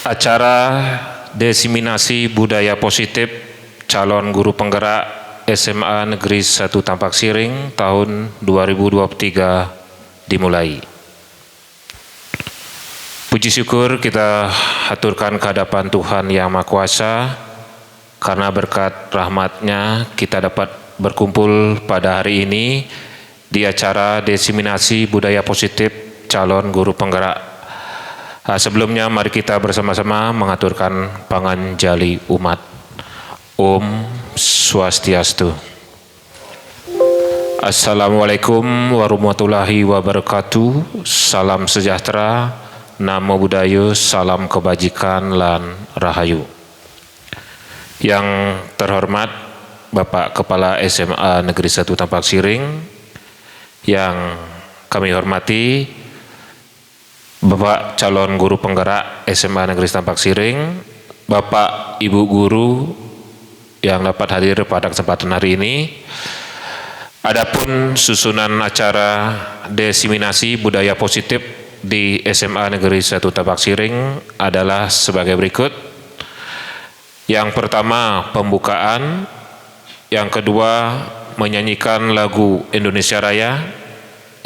acara diseminasi budaya positif calon guru penggerak SMA Negeri 1 Tampak Siring tahun 2023 dimulai. Puji syukur kita haturkan kehadapan Tuhan Yang Maha Kuasa, karena berkat rahmat-Nya kita dapat berkumpul pada hari ini di acara diseminasi budaya positif calon guru penggerak. Sebelumnya mari kita bersama-sama mengaturkan panganjali umat. Om Swastiastu. Assalamualaikum warahmatullahi wabarakatuh. Salam sejahtera, namo buddhaya, salam kebajikan lan rahayu. Yang terhormat Bapak Kepala SMA Negeri 1 Tampak Siring, yang kami hormati Bapak calon guru penggerak SMA Negeri Tampak Siring, Bapak Ibu guru yang dapat hadir pada kesempatan hari ini. Adapun susunan acara diseminasi budaya positif di SMA Negeri 1 Tampak Siring adalah sebagai berikut. Yang pertama, pembukaan. Yang kedua, menyanyikan lagu Indonesia Raya.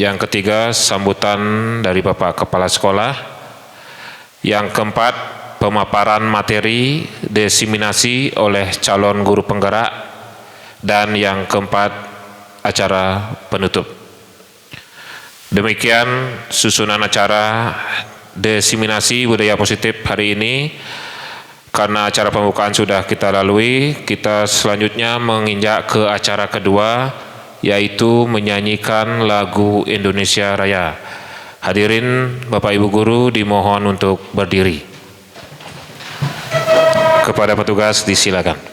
Yang ketiga, sambutan dari Bapak Kepala Sekolah. Yang keempat, pemaparan materi diseminasi oleh calon guru penggerak. Dan yang keempat, acara penutup. Demikian susunan acara diseminasi budaya positif hari ini. Karena acara pembukaan sudah kita lalui, kita selanjutnya menginjak ke acara kedua, yaitu menyanyikan lagu Indonesia Raya. Hadirin Bapak Ibu guru dimohon untuk berdiri. Kepada petugas disilakan.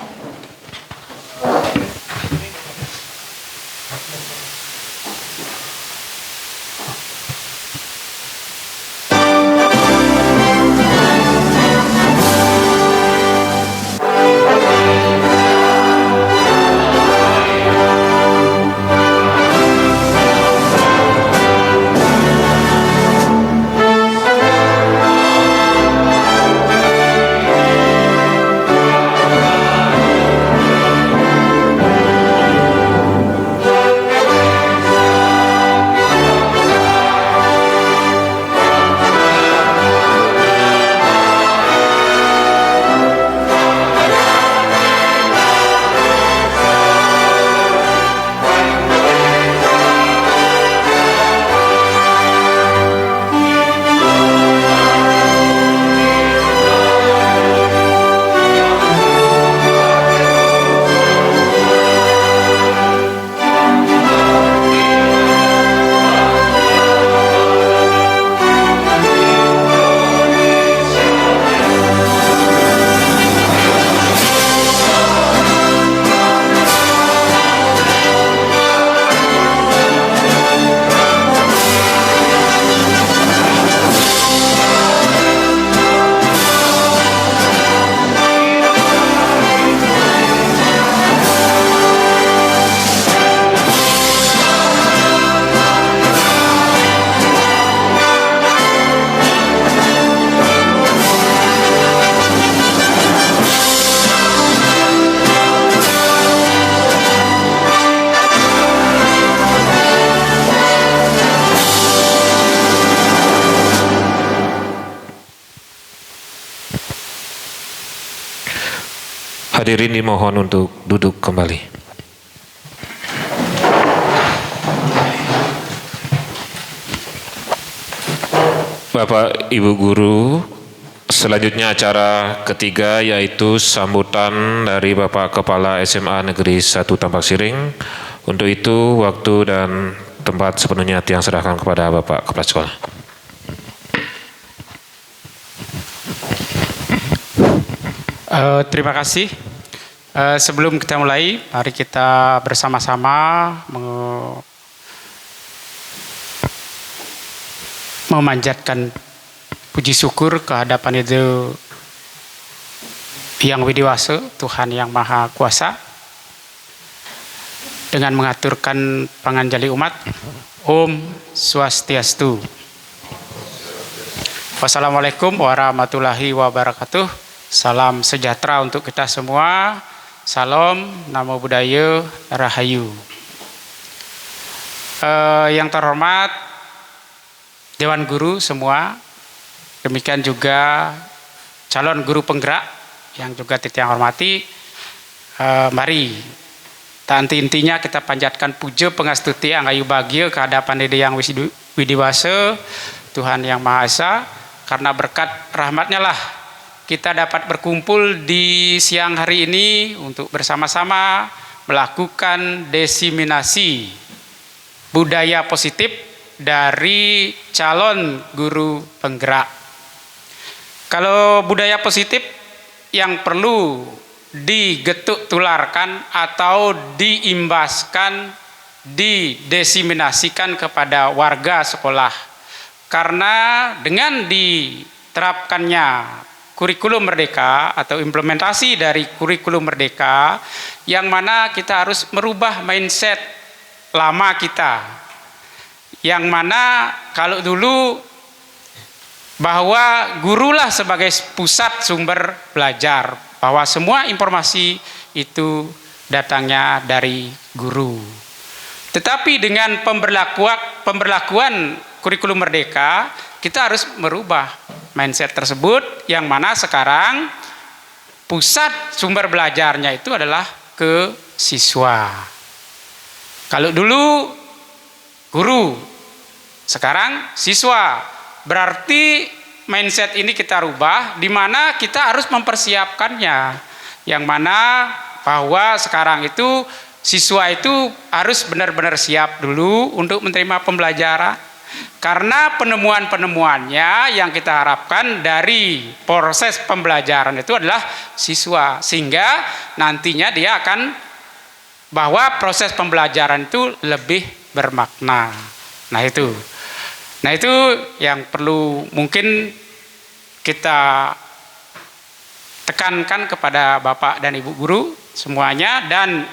Hadirin dimohon untuk duduk kembali. Bapak Ibu guru, selanjutnya acara ketiga yaitu sambutan dari Bapak Kepala SMA Negeri 1 Tampak Siring. Untuk itu waktu dan tempat sepenuhnya Tiang serahkan kepada Bapak Kepala Sekolah. Terima kasih. Sebelum kita mulai, mari kita bersama-sama memanjatkan puji syukur kehadapan itu Yang Widiwasa, Tuhan Yang Maha Kuasa, dengan mengaturkan panganjali umat. Om Swastiastu. Wassalamualaikum warahmatullahi wabarakatuh. Salam sejahtera untuk kita semua. Salam, namo buddhaya, rahayu. Yang terhormat Dewan Guru semua, demikian juga calon guru penggerak yang juga titiang hormati, mari intinya kita panjatkan puja pengastuti angayu bahagia kehadapan Dede Yang Widiwasa, Tuhan Yang Maha Esa, karena berkat rahmatnya lah kita dapat berkumpul di siang hari ini untuk bersama-sama melakukan diseminasi budaya positif dari calon guru penggerak. Kalau budaya positif yang perlu digetuk tularkan atau diimbaskan, didiseminasikan kepada warga sekolah. Karena dengan diterapkannya kurikulum merdeka atau implementasi dari kurikulum merdeka, yang mana kita harus merubah mindset lama kita, yang mana kalau dulu bahwa gurulah sebagai pusat sumber belajar, bahwa semua informasi itu datangnya dari guru. Tetapi dengan pemberlakuan kurikulum merdeka, kita harus merubah mindset tersebut, yang mana sekarang pusat sumber belajarnya itu adalah ke siswa. Kalau dulu guru, sekarang siswa. Berarti mindset ini kita rubah, di mana kita harus mempersiapkannya, yang mana bahwa sekarang itu siswa itu harus benar-benar siap dulu untuk menerima pembelajaran. Karena penemuan-penemuannya yang kita harapkan dari proses pembelajaran itu adalah siswa, sehingga nantinya dia akan bahwa proses pembelajaran itu lebih bermakna. Nah itu yang perlu mungkin kita tekankan kepada Bapak dan Ibu guru semuanya, dan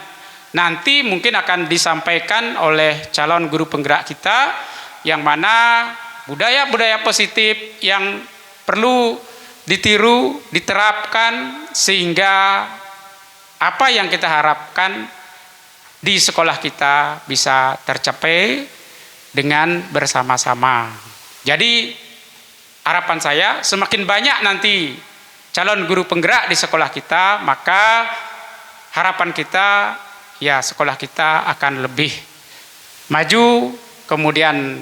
nanti mungkin akan disampaikan oleh calon guru penggerak kita, yang mana budaya-budaya positif yang perlu ditiru, diterapkan, sehingga apa yang kita harapkan di sekolah kita bisa tercapai dengan bersama-sama. Jadi harapan saya semakin banyak nanti calon guru penggerak di sekolah kita, maka harapan kita ya sekolah kita akan lebih maju. Kemudian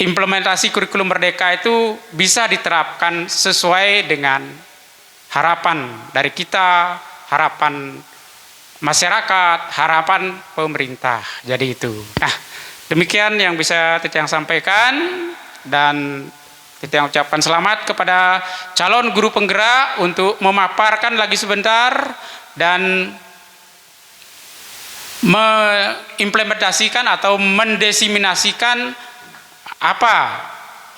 implementasi kurikulum merdeka itu bisa diterapkan sesuai dengan harapan dari kita, harapan masyarakat, harapan pemerintah. Jadi itu. Nah, demikian yang bisa Titiang sampaikan, dan Titiang ucapkan selamat kepada calon guru penggerak untuk memaparkan lagi sebentar dan mengimplementasikan atau mendiseminasikan apa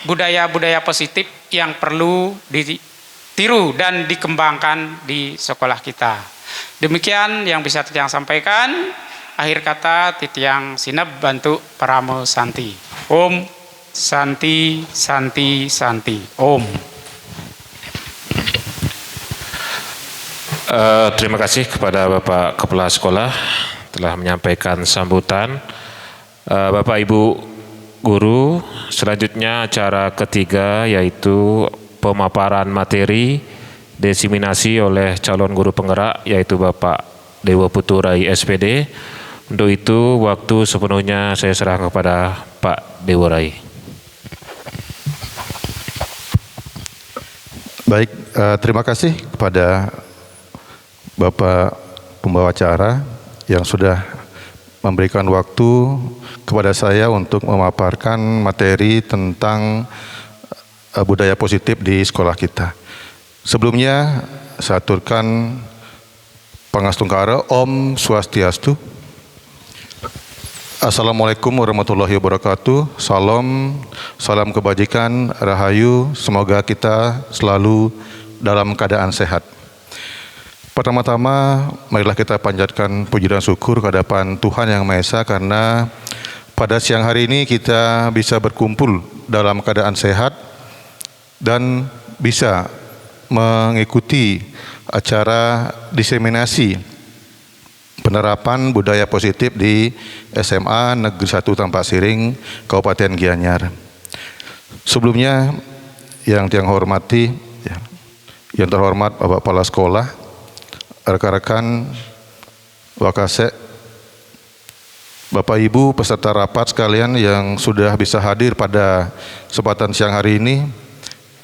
budaya-budaya positif yang perlu ditiru dan dikembangkan di sekolah kita. Demikian yang bisa Titiang sampaikan. Akhir kata Titiang sinep bantu paramo santi. Om santi santi santi. Om. Terima kasih kepada Bapak Kepala Sekolah telah menyampaikan sambutan. Bapak Ibu guru, selanjutnya acara ketiga yaitu pemaparan materi diseminasi oleh calon guru penggerak yaitu Bapak Dewa Puturai SPD. Untuk itu waktu sepenuhnya saya serahkan kepada Pak Dewa Rai. Baik, terima kasih kepada Bapak pembawa acara yang sudah memberikan waktu kepada saya untuk memaparkan materi tentang budaya positif di sekolah kita. Sebelumnya saya aturkan pangastungkara Om Swastiastu. Assalamualaikum warahmatullahi wabarakatuh. Salam kebajikan, rahayu. Semoga kita selalu dalam keadaan sehat. Pertama-tama, marilah kita panjatkan puji dan syukur kehadapan Tuhan Yang Maha Esa, karena pada siang hari ini kita bisa berkumpul dalam keadaan sehat dan bisa mengikuti acara diseminasi penerapan budaya positif di SMA Negeri 1 Tampak Siring, Kabupaten Gianyar. Sebelumnya yang hormati, yang terhormat Bapak Kepala Sekolah, rekan-rekan Wakasek, Bapak Ibu peserta rapat sekalian yang sudah bisa hadir pada kesempatan siang hari ini,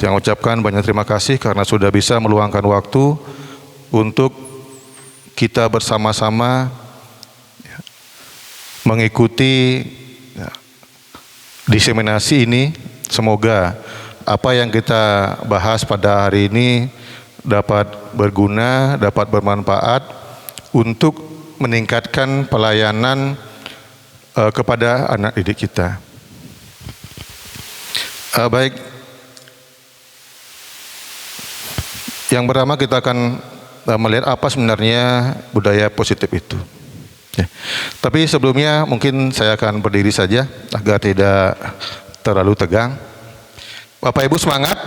yang ucapkan banyak terima kasih karena sudah bisa meluangkan waktu untuk kita bersama-sama mengikuti diseminasi ini. Semoga apa yang kita bahas pada hari ini dapat berguna, dapat bermanfaat untuk meningkatkan pelayanan kepada anak didik kita. Baik, yang pertama kita akan melihat apa sebenarnya budaya positif itu. Ya. Tapi sebelumnya mungkin saya akan berdiri saja agar tidak terlalu tegang. Bapak Ibu semangat?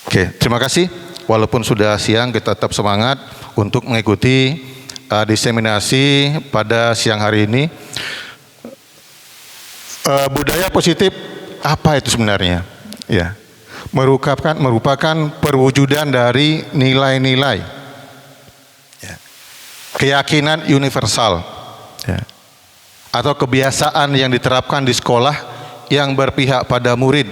Oke, terima kasih. Walaupun sudah siang, kita tetap semangat untuk mengikuti diseminasi pada siang hari ini. Budaya positif apa itu sebenarnya? Ya, merupakan perwujudan dari nilai-nilai, ya, keyakinan universal, ya, atau kebiasaan yang diterapkan di sekolah yang berpihak pada murid,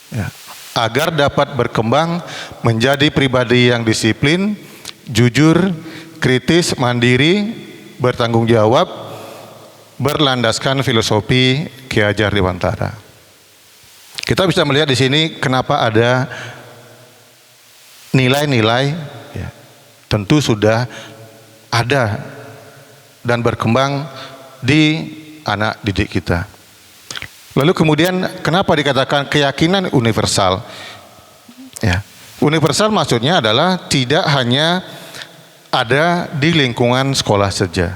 ya, agar dapat berkembang menjadi pribadi yang disiplin, jujur, kritis, mandiri, bertanggung jawab, berlandaskan filosofi Ki Hajar Dewantara. Kita bisa melihat di sini kenapa ada nilai-nilai, ya, tentu sudah ada dan berkembang di anak didik kita. Lalu kemudian kenapa dikatakan keyakinan universal? Ya, universal maksudnya adalah tidak hanya ada di lingkungan sekolah saja.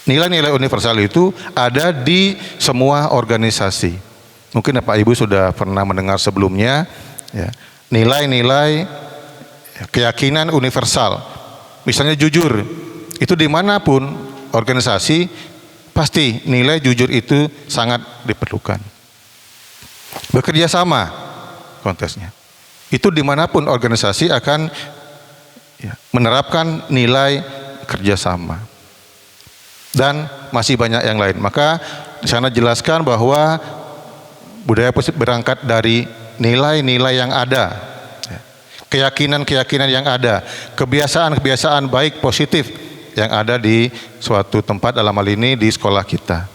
Nilai-nilai universal itu ada di semua organisasi. Mungkin Bapak Ibu sudah pernah mendengar sebelumnya, ya, nilai-nilai keyakinan universal. Misalnya jujur, itu dimanapun organisasi pasti nilai jujur itu sangat diperlukan. Bekerja sama konteksnya, itu dimanapun organisasi akan, ya, menerapkan nilai kerjasama, dan masih banyak yang lain. Maka di sana jelaskan bahwa budaya positif berangkat dari nilai-nilai yang ada, keyakinan-keyakinan yang ada, kebiasaan-kebiasaan baik positif yang ada di suatu tempat, dalam hal ini di sekolah kita.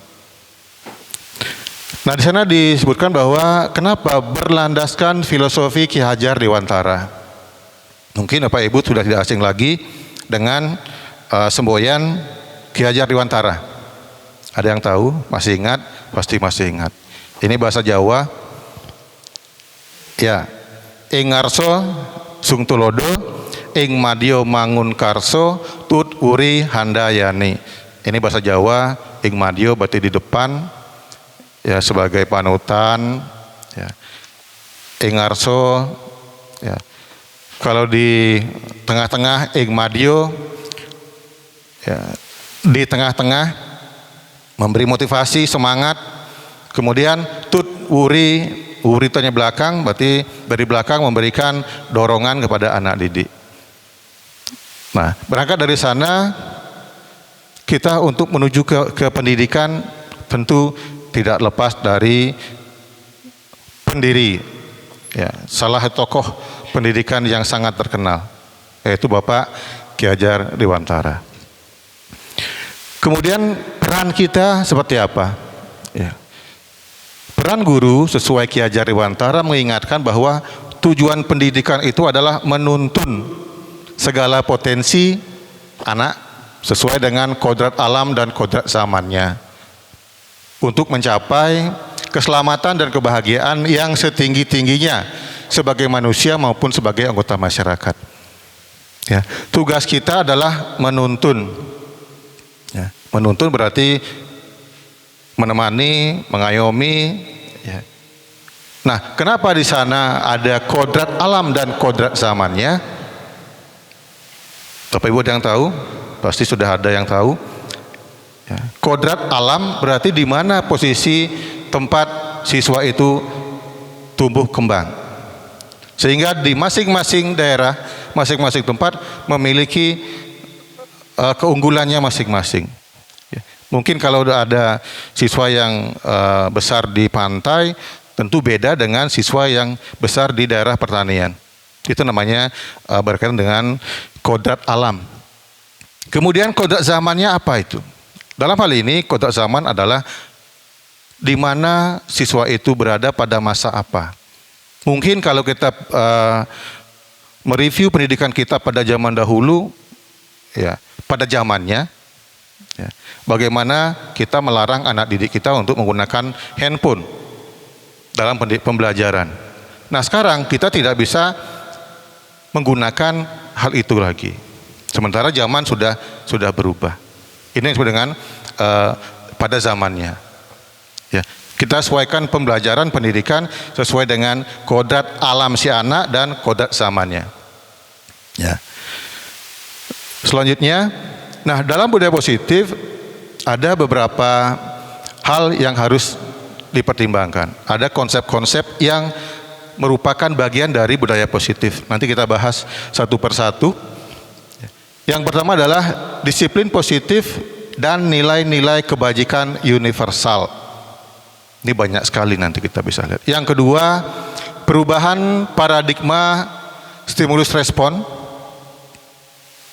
Nah, di sana disebutkan bahwa kenapa berlandaskan filosofi Ki Hajar Dewantara. Mungkin Bapak Ibu sudah tidak asing lagi dengan semboyan Ki Hajar Dewantara. Ada yang tahu? Masih ingat? Pasti masih ingat. Ini bahasa Jawa. Ya, ing ngarso sung tulodo, ing madya mangun karso, tut uri handayani. Ini bahasa Jawa. Ing madya berarti di depan, ya, sebagai panutan, ya. Ing ngarso, ya. Kalau di tengah-tengah, ing madya, ya, di tengah-tengah memberi motivasi, semangat. Kemudian tut wuri, wuri tanya belakang, berarti dari belakang memberikan dorongan kepada anak didik. Nah, berangkat dari sana kita untuk menuju ke pendidikan tentu tidak lepas dari pendiri, ya, salah satu tokoh pendidikan yang sangat terkenal, yaitu Bapak Ki Hajar Dewantara. Kemudian peran kita seperti apa? Ya. Peran guru sesuai Ki Hajar Dewantara mengingatkan bahwa tujuan pendidikan itu adalah menuntun segala potensi anak sesuai dengan kodrat alam dan kodrat zamannya untuk mencapai keselamatan dan kebahagiaan yang setinggi-tingginya sebagai manusia maupun sebagai anggota masyarakat. Ya, tugas kita adalah menuntun. Ya, menuntun berarti menemani, mengayomi, Ya. Nah, kenapa di sana ada kodrat alam dan kodrat zamannya? Bapak Ibu ada yang tahu? Pasti sudah ada yang tahu. Ya. Kodrat alam berarti di mana posisi tempat siswa itu tumbuh kembang. Sehingga di masing-masing daerah, masing-masing tempat memiliki keunggulannya masing-masing. Ya. Mungkin kalau ada siswa yang besar di pantai, tentu beda dengan siswa yang besar di daerah pertanian. Itu namanya berkaitan dengan kodrat alam. Kemudian kodrat zamannya apa itu? Dalam hal ini kodrat zaman adalah di mana siswa itu berada pada masa apa. Mungkin kalau kita mereview pendidikan kita pada zaman dahulu, ya pada zamannya, ya, bagaimana kita melarang anak didik kita untuk menggunakan handphone dalam pembelajaran. Nah sekarang kita tidak bisa menggunakan hal itu lagi. Sementara zaman sudah berubah. Ini yang disebut dengan pada zamannya. Ya, kita sesuaikan pembelajaran pendidikan sesuai dengan kodrat alam si anak dan kodrat zamannya. Ya. Selanjutnya, nah dalam budaya positif ada beberapa hal yang harus dipertimbangkan. Ada konsep-konsep yang merupakan bagian dari budaya positif. Nanti kita bahas satu persatu. Yang pertama adalah disiplin positif dan nilai-nilai kebajikan universal. Ini banyak sekali nanti kita bisa lihat. Yang kedua, perubahan paradigma stimulus respon.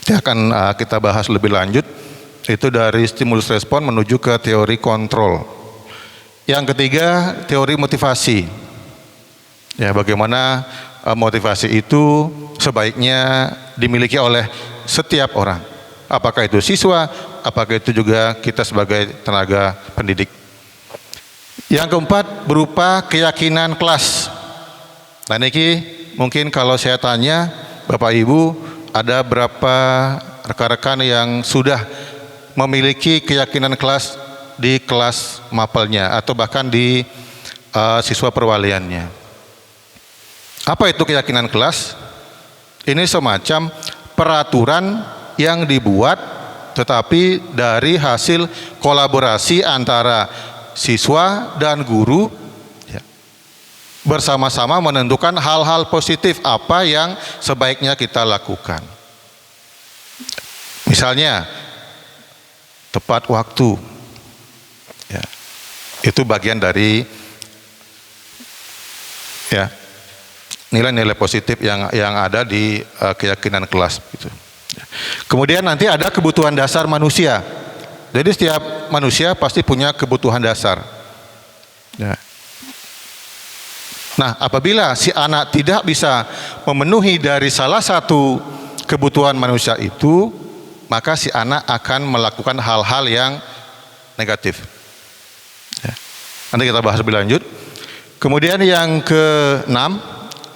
Ini akan kita bahas lebih lanjut. Itu dari stimulus respon menuju ke teori kontrol. Yang ketiga, teori motivasi. Ya, bagaimana motivasi itu sebaiknya dimiliki oleh setiap orang. Apakah itu siswa, apakah itu juga kita sebagai tenaga pendidik. Yang keempat berupa keyakinan kelas. Nah ini mungkin kalau saya tanya Bapak Ibu, ada berapa rekan-rekan yang sudah memiliki keyakinan kelas di kelas mapelnya atau bahkan di siswa perwaliannya. Apa itu keyakinan kelas? Ini semacam peraturan yang dibuat tetapi dari hasil kolaborasi antara siswa dan guru ya, bersama-sama menentukan hal-hal positif apa yang sebaiknya kita lakukan. Misalnya tepat waktu, ya, itu bagian dari ya nilai-nilai positif yang ada di keyakinan kelas. Gitu. Kemudian nanti ada kebutuhan dasar manusia. Jadi setiap manusia pasti punya kebutuhan dasar. Ya. Nah, apabila si anak tidak bisa memenuhi dari salah satu kebutuhan manusia itu, maka si anak akan melakukan hal-hal yang negatif. Ya. Nanti kita bahas lebih lanjut. Kemudian yang keenam,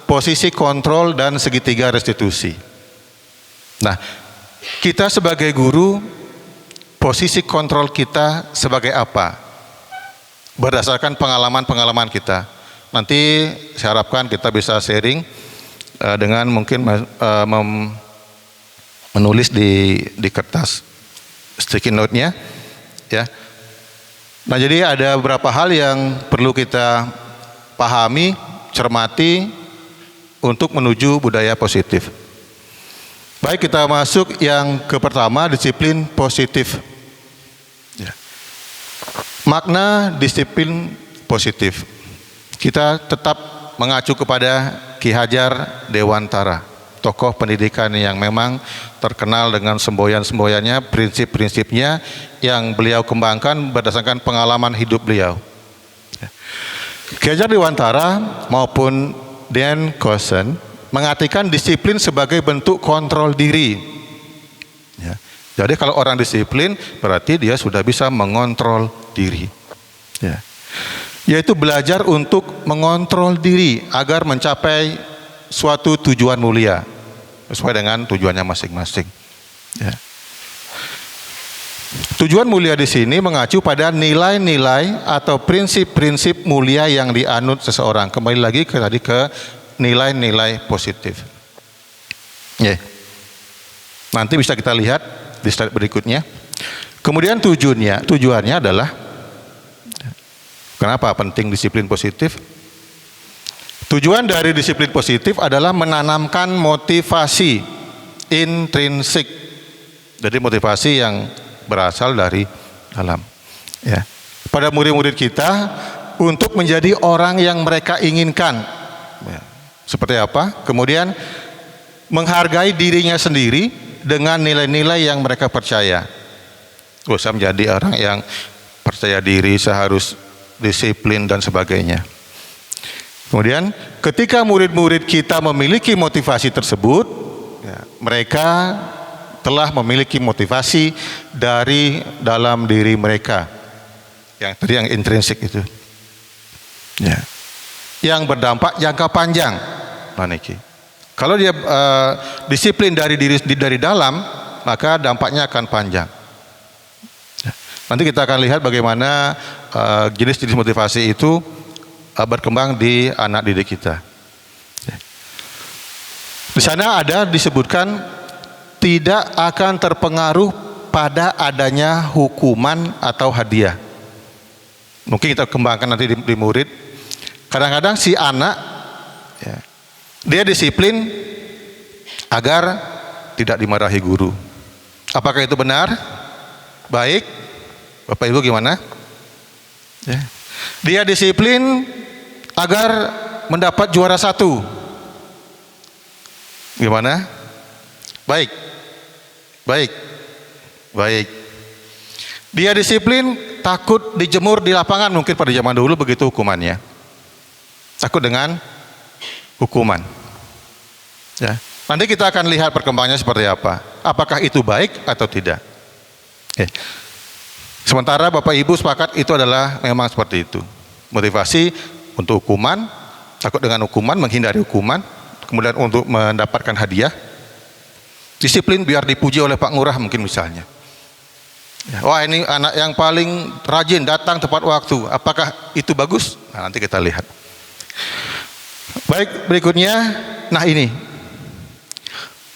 posisi kontrol dan segitiga restitusi. Nah, kita sebagai guru, posisi kontrol kita sebagai apa? Berdasarkan pengalaman-pengalaman kita. Nanti saya harapkan kita bisa sharing dengan mungkin menulis di kertas sticky note-nya, ya. Nah, jadi ada beberapa hal yang perlu kita pahami, cermati untuk menuju budaya positif. Baik, kita masuk yang ke pertama, disiplin positif. Ya. Makna disiplin positif. Kita tetap mengacu kepada Ki Hajar Dewantara, tokoh pendidikan yang memang terkenal dengan semboyan-semboyannya, prinsip-prinsipnya yang beliau kembangkan berdasarkan pengalaman hidup beliau. Ya. Ki Hajar Dewantara maupun Dan Kosen mengartikan disiplin sebagai bentuk kontrol diri. Ya. Jadi kalau orang disiplin berarti dia sudah bisa mengontrol diri. Ya. Yaitu belajar untuk mengontrol diri agar mencapai suatu tujuan mulia sesuai dengan tujuannya masing-masing. Ya. Tujuan mulia di sini mengacu pada nilai-nilai atau prinsip-prinsip mulia yang dianut seseorang. Kembali lagi ke nilai-nilai positif. Ya. Nanti bisa kita lihat di slide berikutnya. Kemudian tujuannya adalah, kenapa penting disiplin positif? Tujuan dari disiplin positif adalah menanamkan motivasi intrinsik. Jadi motivasi yang berasal dari dalam. Ya. Pada murid-murid kita untuk menjadi orang yang mereka inginkan. Ya. Seperti apa? Kemudian menghargai dirinya sendiri dengan nilai-nilai yang mereka percaya. Saya menjadi orang yang percaya diri, saya harus disiplin dan sebagainya. Kemudian ketika murid-murid kita memiliki motivasi tersebut, ya, mereka telah memiliki motivasi dari dalam diri mereka, yang tadi yang intrinsik itu, ya, yang berdampak jangka panjang. Maniki. Kalau dia disiplin dari dalam, maka dampaknya akan panjang. Ya. Nanti kita akan lihat bagaimana jenis-jenis motivasi itu berkembang di anak didik kita. Ya. Di sana ada disebutkan tidak akan terpengaruh pada adanya hukuman atau hadiah. Mungkin kita kembangkan nanti di murid. Kadang-kadang si anak, ya, dia disiplin agar tidak dimarahi guru. Apakah itu benar? Baik, Bapak Ibu gimana? Ya. Dia disiplin agar mendapat juara 1. Gimana? Baik. Dia disiplin takut dijemur di lapangan, mungkin pada zaman dulu begitu hukumannya. Takut dengan hukuman. Ya. Nanti kita akan lihat perkembangannya seperti apa. Apakah itu baik atau tidak? Sementara Bapak Ibu sepakat itu adalah memang seperti itu. Motivasi untuk hukuman, takut dengan hukuman, menghindari hukuman, kemudian untuk mendapatkan hadiah. Disiplin biar dipuji oleh Pak Ngurah mungkin misalnya. Wah, ini anak yang paling rajin, datang tepat waktu. Apakah itu bagus? Nah, nanti kita lihat. Baik, berikutnya. Nah, ini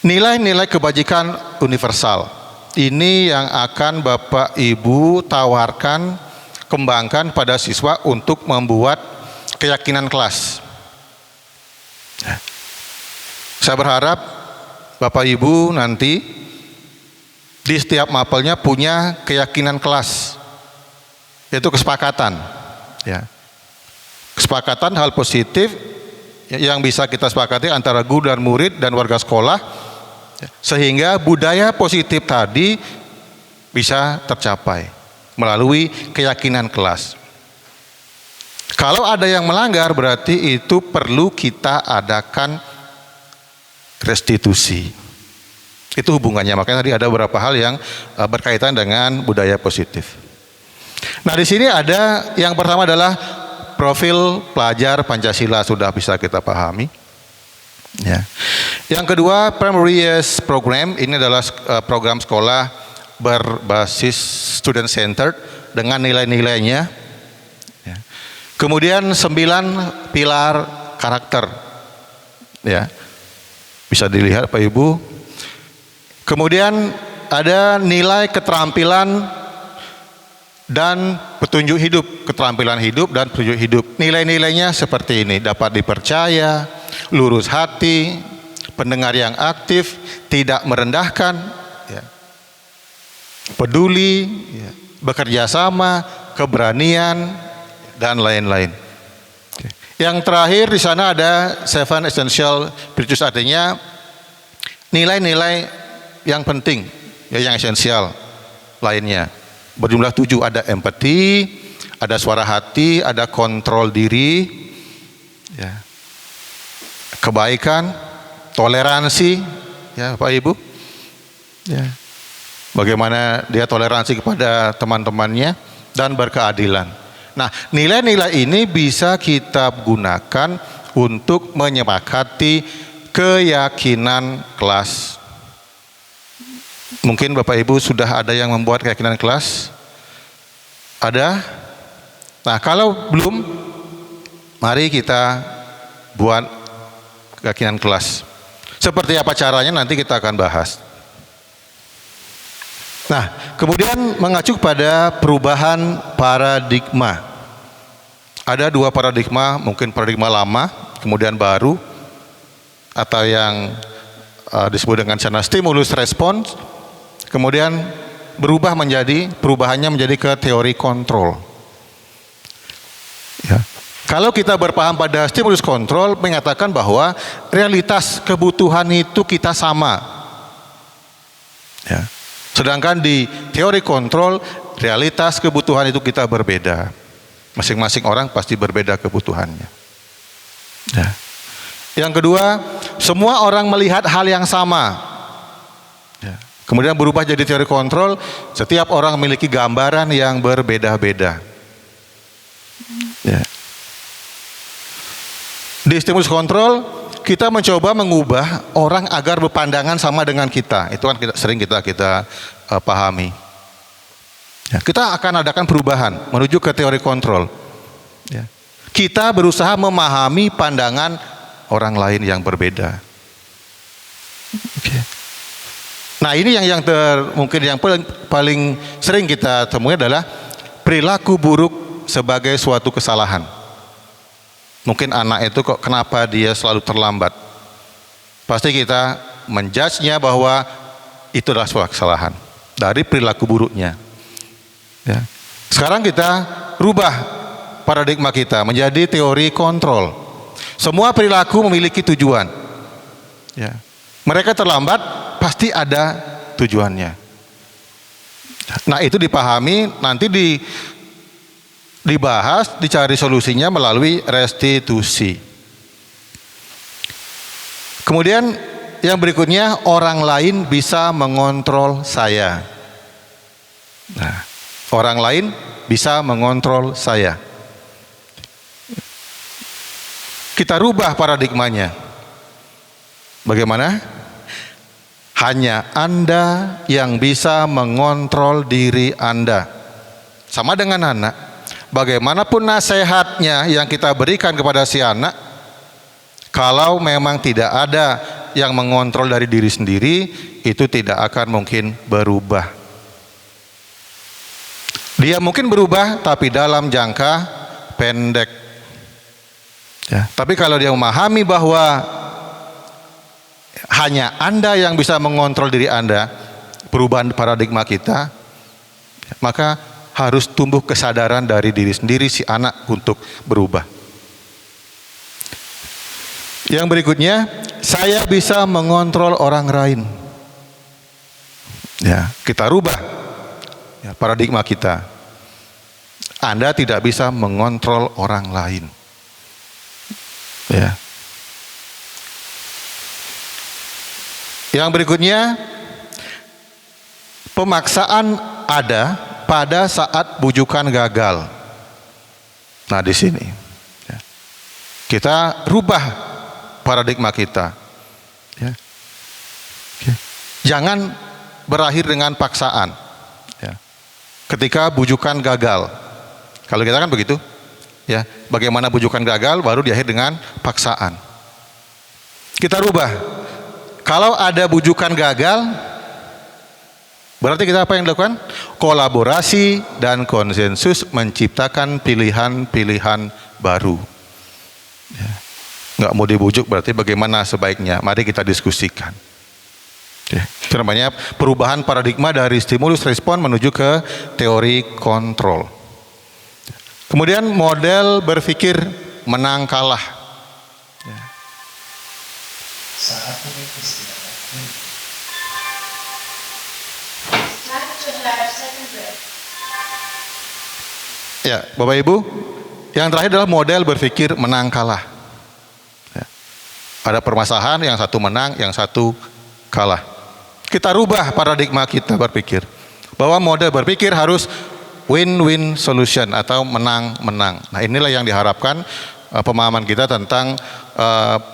nilai-nilai kebajikan universal. Ini yang akan Bapak Ibu tawarkan, kembangkan pada siswa untuk membuat keyakinan kelas. Saya berharap Bapak Ibu nanti di setiap mapelnya punya keyakinan kelas, yaitu kesepakatan, ya. Kesepakatan hal positif yang bisa kita sepakati antara guru dan murid dan warga sekolah, sehingga budaya positif tadi bisa tercapai melalui keyakinan kelas. Kalau ada yang melanggar, berarti itu perlu kita adakan restitusi. Itu hubungannya, makanya tadi ada beberapa hal yang berkaitan dengan budaya positif. Nah, di sini ada yang pertama adalah profil pelajar Pancasila, sudah bisa kita pahami. Ya. Yang kedua, Primary Years Program, ini adalah program sekolah berbasis student centered dengan nilai-nilainya. Ya. Kemudian 9 pilar karakter. Ya. Bisa dilihat Pak Ibu. Kemudian ada nilai keterampilan dan petunjuk hidup, keterampilan hidup dan petunjuk hidup. Nilai-nilainya seperti ini: dapat dipercaya, lurus hati, pendengar yang aktif, tidak merendahkan, ya, peduli, ya, bekerja sama, keberanian, dan lain-lain. Yang terakhir di sana ada 7 essential virtues, artinya nilai-nilai yang penting, ya, yang esensial lainnya. Berjumlah 7, ada empati, ada suara hati, ada kontrol diri, ya, kebaikan, toleransi, ya Pak Ibu, ya, bagaimana dia toleransi kepada teman-temannya, dan berkeadilan. Nah, nilai-nilai ini bisa kita gunakan untuk menyepakati keyakinan kelas. Mungkin Bapak Ibu sudah ada yang membuat keyakinan kelas? Ada? Nah, kalau belum, mari kita buat keyakinan kelas. Seperti apa caranya nanti kita akan bahas. Nah, kemudian mengacu pada perubahan paradigma. Ada dua paradigma, mungkin paradigma lama, kemudian baru, atau yang disebut dengan sana stimulus respons, kemudian perubahannya menjadi ke teori kontrol. Ya. Kalau kita berpaham pada stimulus kontrol, mengatakan bahwa realitas kebutuhan itu kita sama. Ya. Sedangkan di teori kontrol, realitas kebutuhan itu kita berbeda. Masing-masing orang pasti berbeda kebutuhannya. Ya. Yang kedua, semua orang melihat hal yang sama. Ya. Kemudian berubah jadi teori kontrol, setiap orang memiliki gambaran yang berbeda-beda. Ya. Di stimulus kontrol, kita mencoba mengubah orang agar berpandangan sama dengan kita. Itu kan sering kita pahami. Ya, kita akan adakan perubahan menuju ke teori kontrol. Ya. Kita berusaha memahami pandangan orang lain yang berbeda. Okay. Nah, ini yang mungkin yang paling sering kita temui adalah perilaku buruk sebagai suatu kesalahan. Mungkin anak itu kok kenapa dia selalu terlambat? Pasti kita menjudge-nya bahwa itu adalah suatu kesalahan dari perilaku buruknya. Ya. Sekarang kita rubah paradigma kita menjadi teori kontrol. Semua perilaku memiliki tujuan. Ya. Mereka terlambat pasti ada tujuannya. Nah, itu dipahami, nanti dibahas, dicari solusinya melalui restitusi. Kemudian yang berikutnya, orang lain bisa mengontrol saya. Nah, orang lain bisa mengontrol saya. Kita rubah paradigmanya. Bagaimana? Hanya Anda yang bisa mengontrol diri Anda. Sama dengan anak. Bagaimanapun nasihatnya yang kita berikan kepada si anak, kalau memang tidak ada yang mengontrol dari diri sendiri, itu tidak akan mungkin berubah. Dia mungkin berubah, tapi dalam jangka pendek. Ya, tapi kalau dia memahami bahwa hanya Anda yang bisa mengontrol diri Anda, perubahan paradigma kita, maka harus tumbuh kesadaran dari diri sendiri si anak untuk berubah. Yang berikutnya, saya bisa mengontrol orang lain. Ya, kita rubah ya, paradigma kita. Anda tidak bisa mengontrol orang lain. Ya. Yang berikutnya, pemaksaan ada pada saat bujukan gagal. Nah, di sini ya, kita rubah paradigma kita. Ya. Okay. Jangan berakhir dengan paksaan. Ya. Ketika bujukan gagal, kalau kita kan begitu, ya. Bagaimana bujukan gagal, baru diakhir dengan paksaan. Kita rubah. Kalau ada bujukan gagal, berarti kita apa yang dilakukan? Kolaborasi dan konsensus menciptakan pilihan-pilihan baru. Ya. Nggak mau dibujuk berarti bagaimana sebaiknya? Mari kita diskusikan. Ya. Itu namanya perubahan paradigma dari stimulus respon menuju ke teori kontrol. Kemudian model berpikir menang kalah. Ya. Ya, Bapak Ibu, yang terakhir adalah model berpikir menang kalah. Ya. Ada permasalahan, yang satu menang, yang satu kalah. Kita rubah paradigma kita berpikir bahwa model berpikir harus win-win solution atau menang-menang. Nah, inilah yang diharapkan pemahaman kita tentang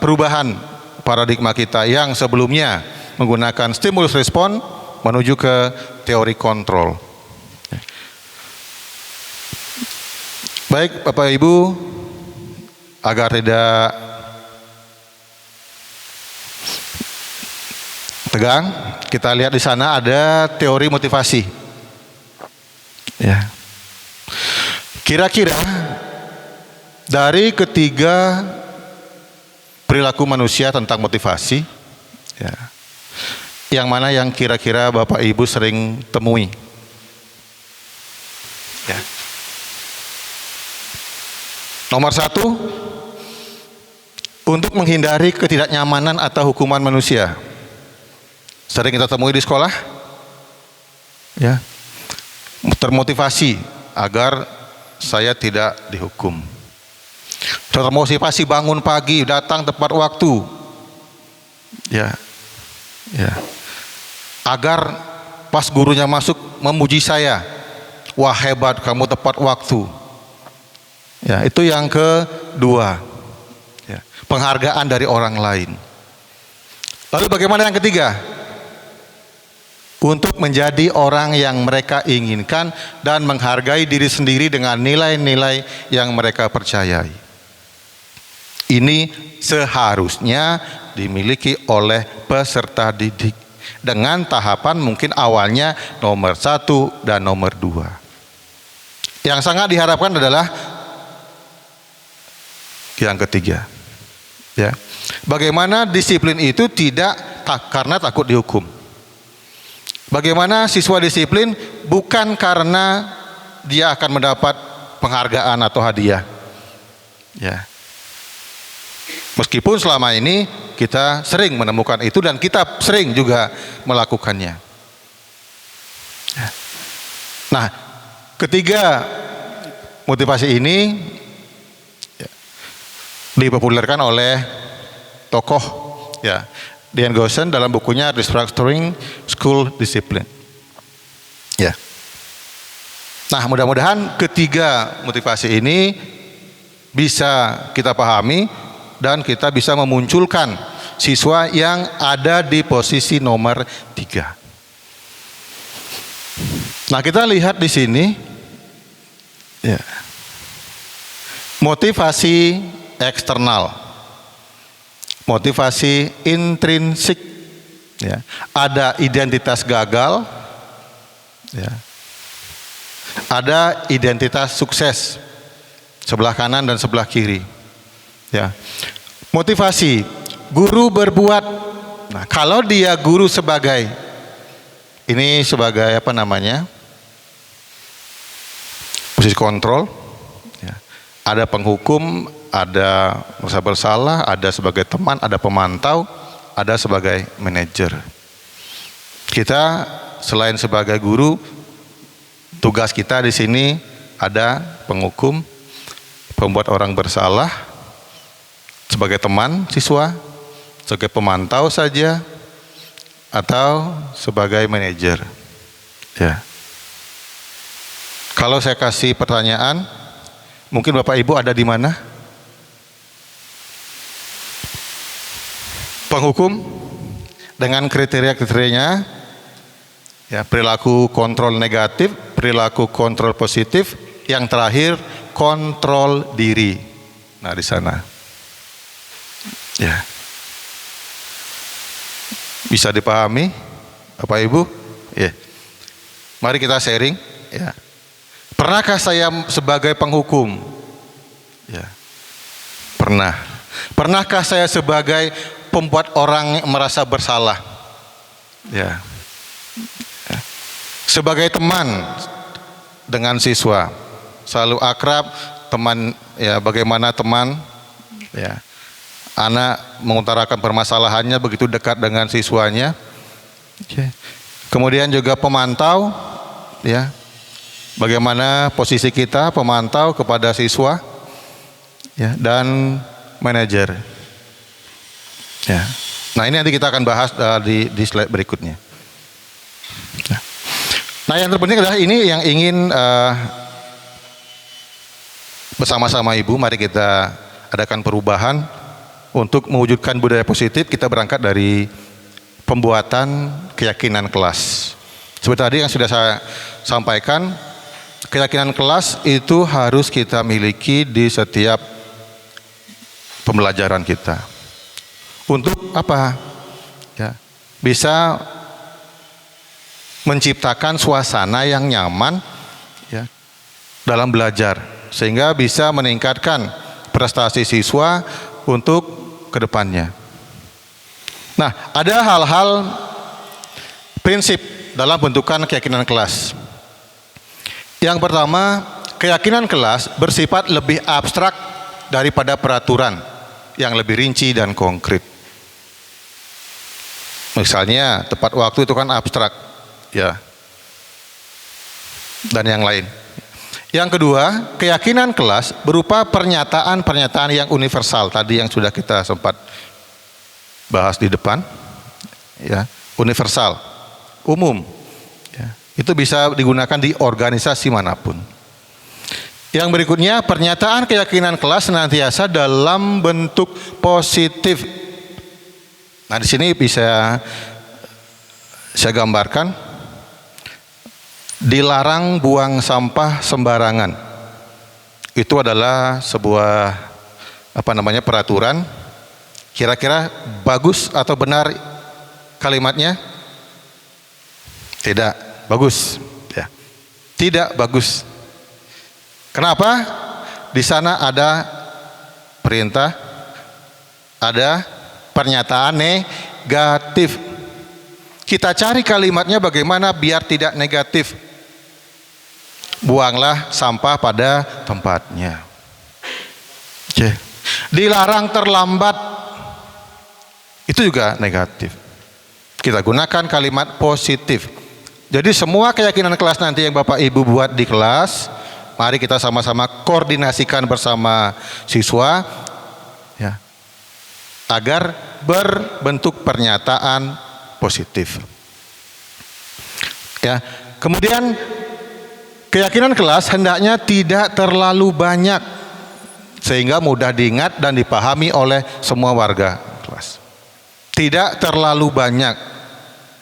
perubahan paradigma kita yang sebelumnya menggunakan stimulus respon menuju ke teori kontrol. Baik Bapak Ibu, agar tidak tegang, kita lihat di sana ada teori motivasi. Ya. Kira-kira dari ketiga perilaku manusia tentang motivasi, ya, yang mana yang kira-kira Bapak Ibu sering temui? Ya. Nomor 1, untuk menghindari ketidaknyamanan atau hukuman manusia. Sering kita temui di sekolah, ya, termotivasi agar saya tidak dihukum. Termotivasi bangun pagi, datang tepat waktu, ya, ya, agar pas gurunya masuk memuji saya, wah hebat kamu tepat waktu. Ya, itu yang kedua, ya, penghargaan dari orang lain. Lalu bagaimana yang ketiga? Untuk menjadi orang yang mereka inginkan dan menghargai diri sendiri dengan nilai-nilai yang mereka percayai. Ini seharusnya dimiliki oleh peserta didik dengan tahapan mungkin awalnya nomor 1 dan nomor 2. Yang sangat diharapkan adalah yang ketiga, ya, bagaimana disiplin itu tidak karena takut dihukum. Bagaimana siswa disiplin bukan karena dia akan mendapat penghargaan atau hadiah, ya. Meskipun selama ini kita sering menemukan itu dan kita sering juga melakukannya. Ya. Nah, ketiga motivasi ini dipopulerkan oleh tokoh, ya, Dean Goosen dalam bukunya Restructuring School Discipline. Ya. Nah, mudah-mudahan ketiga motivasi ini bisa kita pahami dan kita bisa memunculkan siswa yang ada di posisi nomor 3. Nah, kita lihat di sini, ya, motivasi eksternal, motivasi intrinsik, ya, ada identitas gagal, ya, ada identitas sukses, sebelah kanan dan sebelah kiri, ya. Motivasi guru berbuat. Nah, kalau dia guru sebagai ini sebagai apa namanya, posisi kontrol, ya, ada penghukum, ada merasa bersalah, ada sebagai teman, ada pemantau, ada sebagai manajer. Kita selain sebagai guru, tugas kita di sini ada penghukum, pembuat orang bersalah, sebagai teman siswa, sebagai pemantau saja, atau sebagai manajer. Ya. Kalau saya kasih pertanyaan, mungkin Bapak Ibu ada di mana? Penghukum dengan kriteria-kriterianya, ya, perilaku kontrol negatif, perilaku kontrol positif, yang terakhir kontrol diri. Nah, di sana, ya, bisa dipahami Bapak Ibu? Ya. Mari kita sharing, ya. Pernahkah saya sebagai penghukum? Ya. Pernah. Pernahkah saya sebagai pembuat orang merasa bersalah? Ya. Ya. Sebagai teman dengan siswa, selalu akrab, teman, ya, bagaimana teman, ya, anak mengutarakan permasalahannya begitu dekat dengan siswanya. Okay. Kemudian juga pemantau, ya, bagaimana posisi kita pemantau kepada siswa, ya, dan manajer. Ya. Nah, ini nanti kita akan bahas di slide berikutnya. Ya. Nah, yang terpenting adalah ini yang ingin bersama-sama Ibu, mari kita adakan perubahan untuk mewujudkan budaya positif. Kita berangkat dari pembuatan keyakinan kelas. Seperti tadi yang sudah saya sampaikan, keyakinan kelas itu harus kita miliki di setiap pembelajaran kita. Untuk apa? Ya, bisa menciptakan suasana yang nyaman ya, dalam belajar, sehingga bisa meningkatkan prestasi siswa untuk kedepannya. Nah, ada hal-hal prinsip dalam bentukan keyakinan kelas. Yang pertama, keyakinan kelas bersifat lebih abstrak daripada peraturan yang lebih rinci dan konkret. Misalnya, tepat waktu itu kan abstrak, ya, dan yang lain. Yang kedua, keyakinan kelas berupa pernyataan-pernyataan yang universal, tadi yang sudah kita sempat bahas di depan, ya, universal, umum, ya, itu bisa digunakan di organisasi manapun. Yang berikutnya, pernyataan keyakinan kelas senantiasa dalam bentuk positif. Nah, di sini bisa saya gambarkan, dilarang buang sampah sembarangan. Itu adalah sebuah peraturan. Kira-kira bagus atau benar kalimatnya? Tidak bagus, ya. Tidak bagus. Kenapa? Di sana ada perintah, ada pernyataan negatif. Kita cari kalimatnya bagaimana biar tidak negatif. Buanglah sampah pada tempatnya. Oke. Dilarang terlambat. Itu juga negatif. Kita gunakan kalimat positif. Jadi semua keyakinan kelas nanti yang Bapak Ibu buat di kelas, mari kita sama-sama koordinasikan bersama siswa, ya, agar berbentuk pernyataan positif. Ya, kemudian keyakinan kelas hendaknya tidak terlalu banyak sehingga mudah diingat dan dipahami oleh semua warga kelas. Tidak terlalu banyak.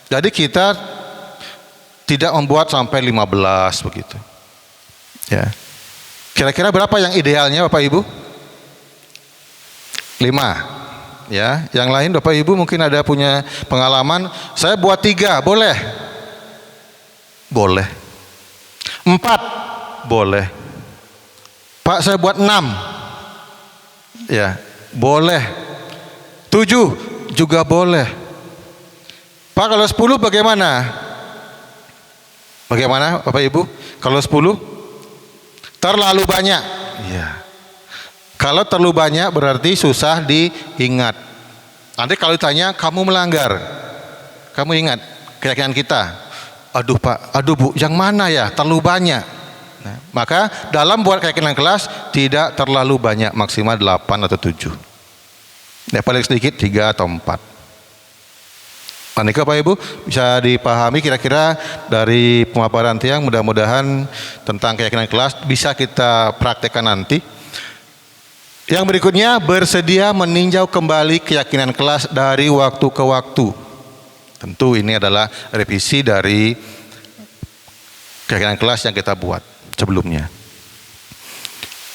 Jadi kita tidak membuat sampai 15 begitu. Ya. Kira-kira berapa yang idealnya Bapak Ibu? 5. Ya, yang lain Bapak Ibu mungkin ada punya pengalaman, saya buat 3, boleh? Boleh. 4, boleh. Pak, saya buat 6. Ya, boleh. 7 juga boleh. Pak, kalau 10 bagaimana? Bagaimana Bapak Ibu? Kalau 10 terlalu banyak. Iya. Kalau terlalu banyak berarti susah diingat. Nanti kalau ditanya kamu melanggar, kamu ingat keyakinan kita. Aduh Pak, aduh Bu, yang mana ya? Terlalu banyak. Nah, maka dalam buat keyakinan kelas tidak terlalu banyak, maksimal 8 atau 7. Ya, paling sedikit 3 atau 4. Nanti Bapak Ibu bisa dipahami kira-kira dari pemaparan Tiang, mudah-mudahan tentang keyakinan kelas bisa kita praktekkan nanti. Yang berikutnya, bersedia meninjau kembali keyakinan kelas dari waktu ke waktu. Tentu ini adalah revisi dari keyakinan kelas yang kita buat sebelumnya.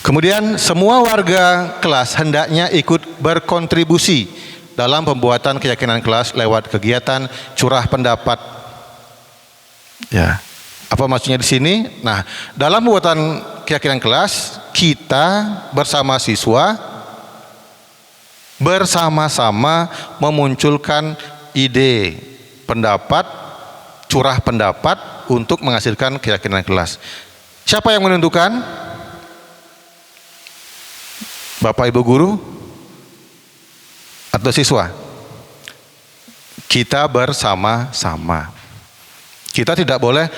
Kemudian semua warga kelas hendaknya ikut berkontribusi dalam pembuatan keyakinan kelas lewat kegiatan curah pendapat. Ya, apa maksudnya di sini? Nah, dalam pembuatan keyakinan kelas kita bersama siswa bersama-sama memunculkan ide, pendapat, curah pendapat untuk menghasilkan keyakinan kelas. Siapa yang menentukan? Bapak Ibu guru atau siswa? Kita bersama-sama. Kita tidak boleh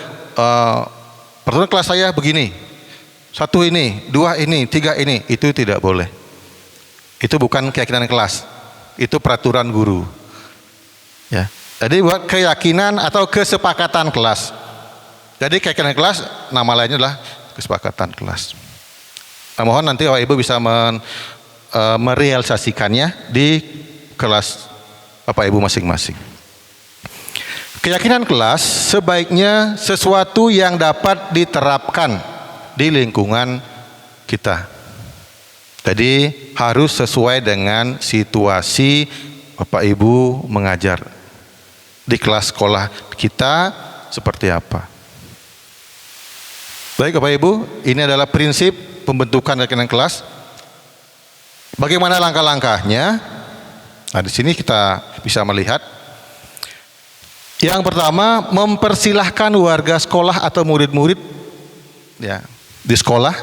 peraturan kelas saya begini, 1 ini, 2 ini, 3 ini, itu tidak boleh. Itu bukan keyakinan kelas, itu peraturan guru. Ya. Jadi buat keyakinan atau kesepakatan kelas. Jadi keyakinan kelas nama lainnya adalah kesepakatan kelas. Nah, mohon nanti Bapak Ibu bisa merealisasikannya di kelas Bapak Ibu masing-masing. Keyakinan kelas sebaiknya sesuatu yang dapat diterapkan di lingkungan kita. Jadi harus sesuai dengan situasi Bapak Ibu mengajar di kelas sekolah kita seperti apa. Baik Bapak Ibu, ini adalah prinsip pembentukan keyakinan kelas. Bagaimana langkah-langkahnya? Nah, di sini kita bisa melihat. Yang pertama, mempersilahkan warga sekolah atau murid-murid ya, di sekolah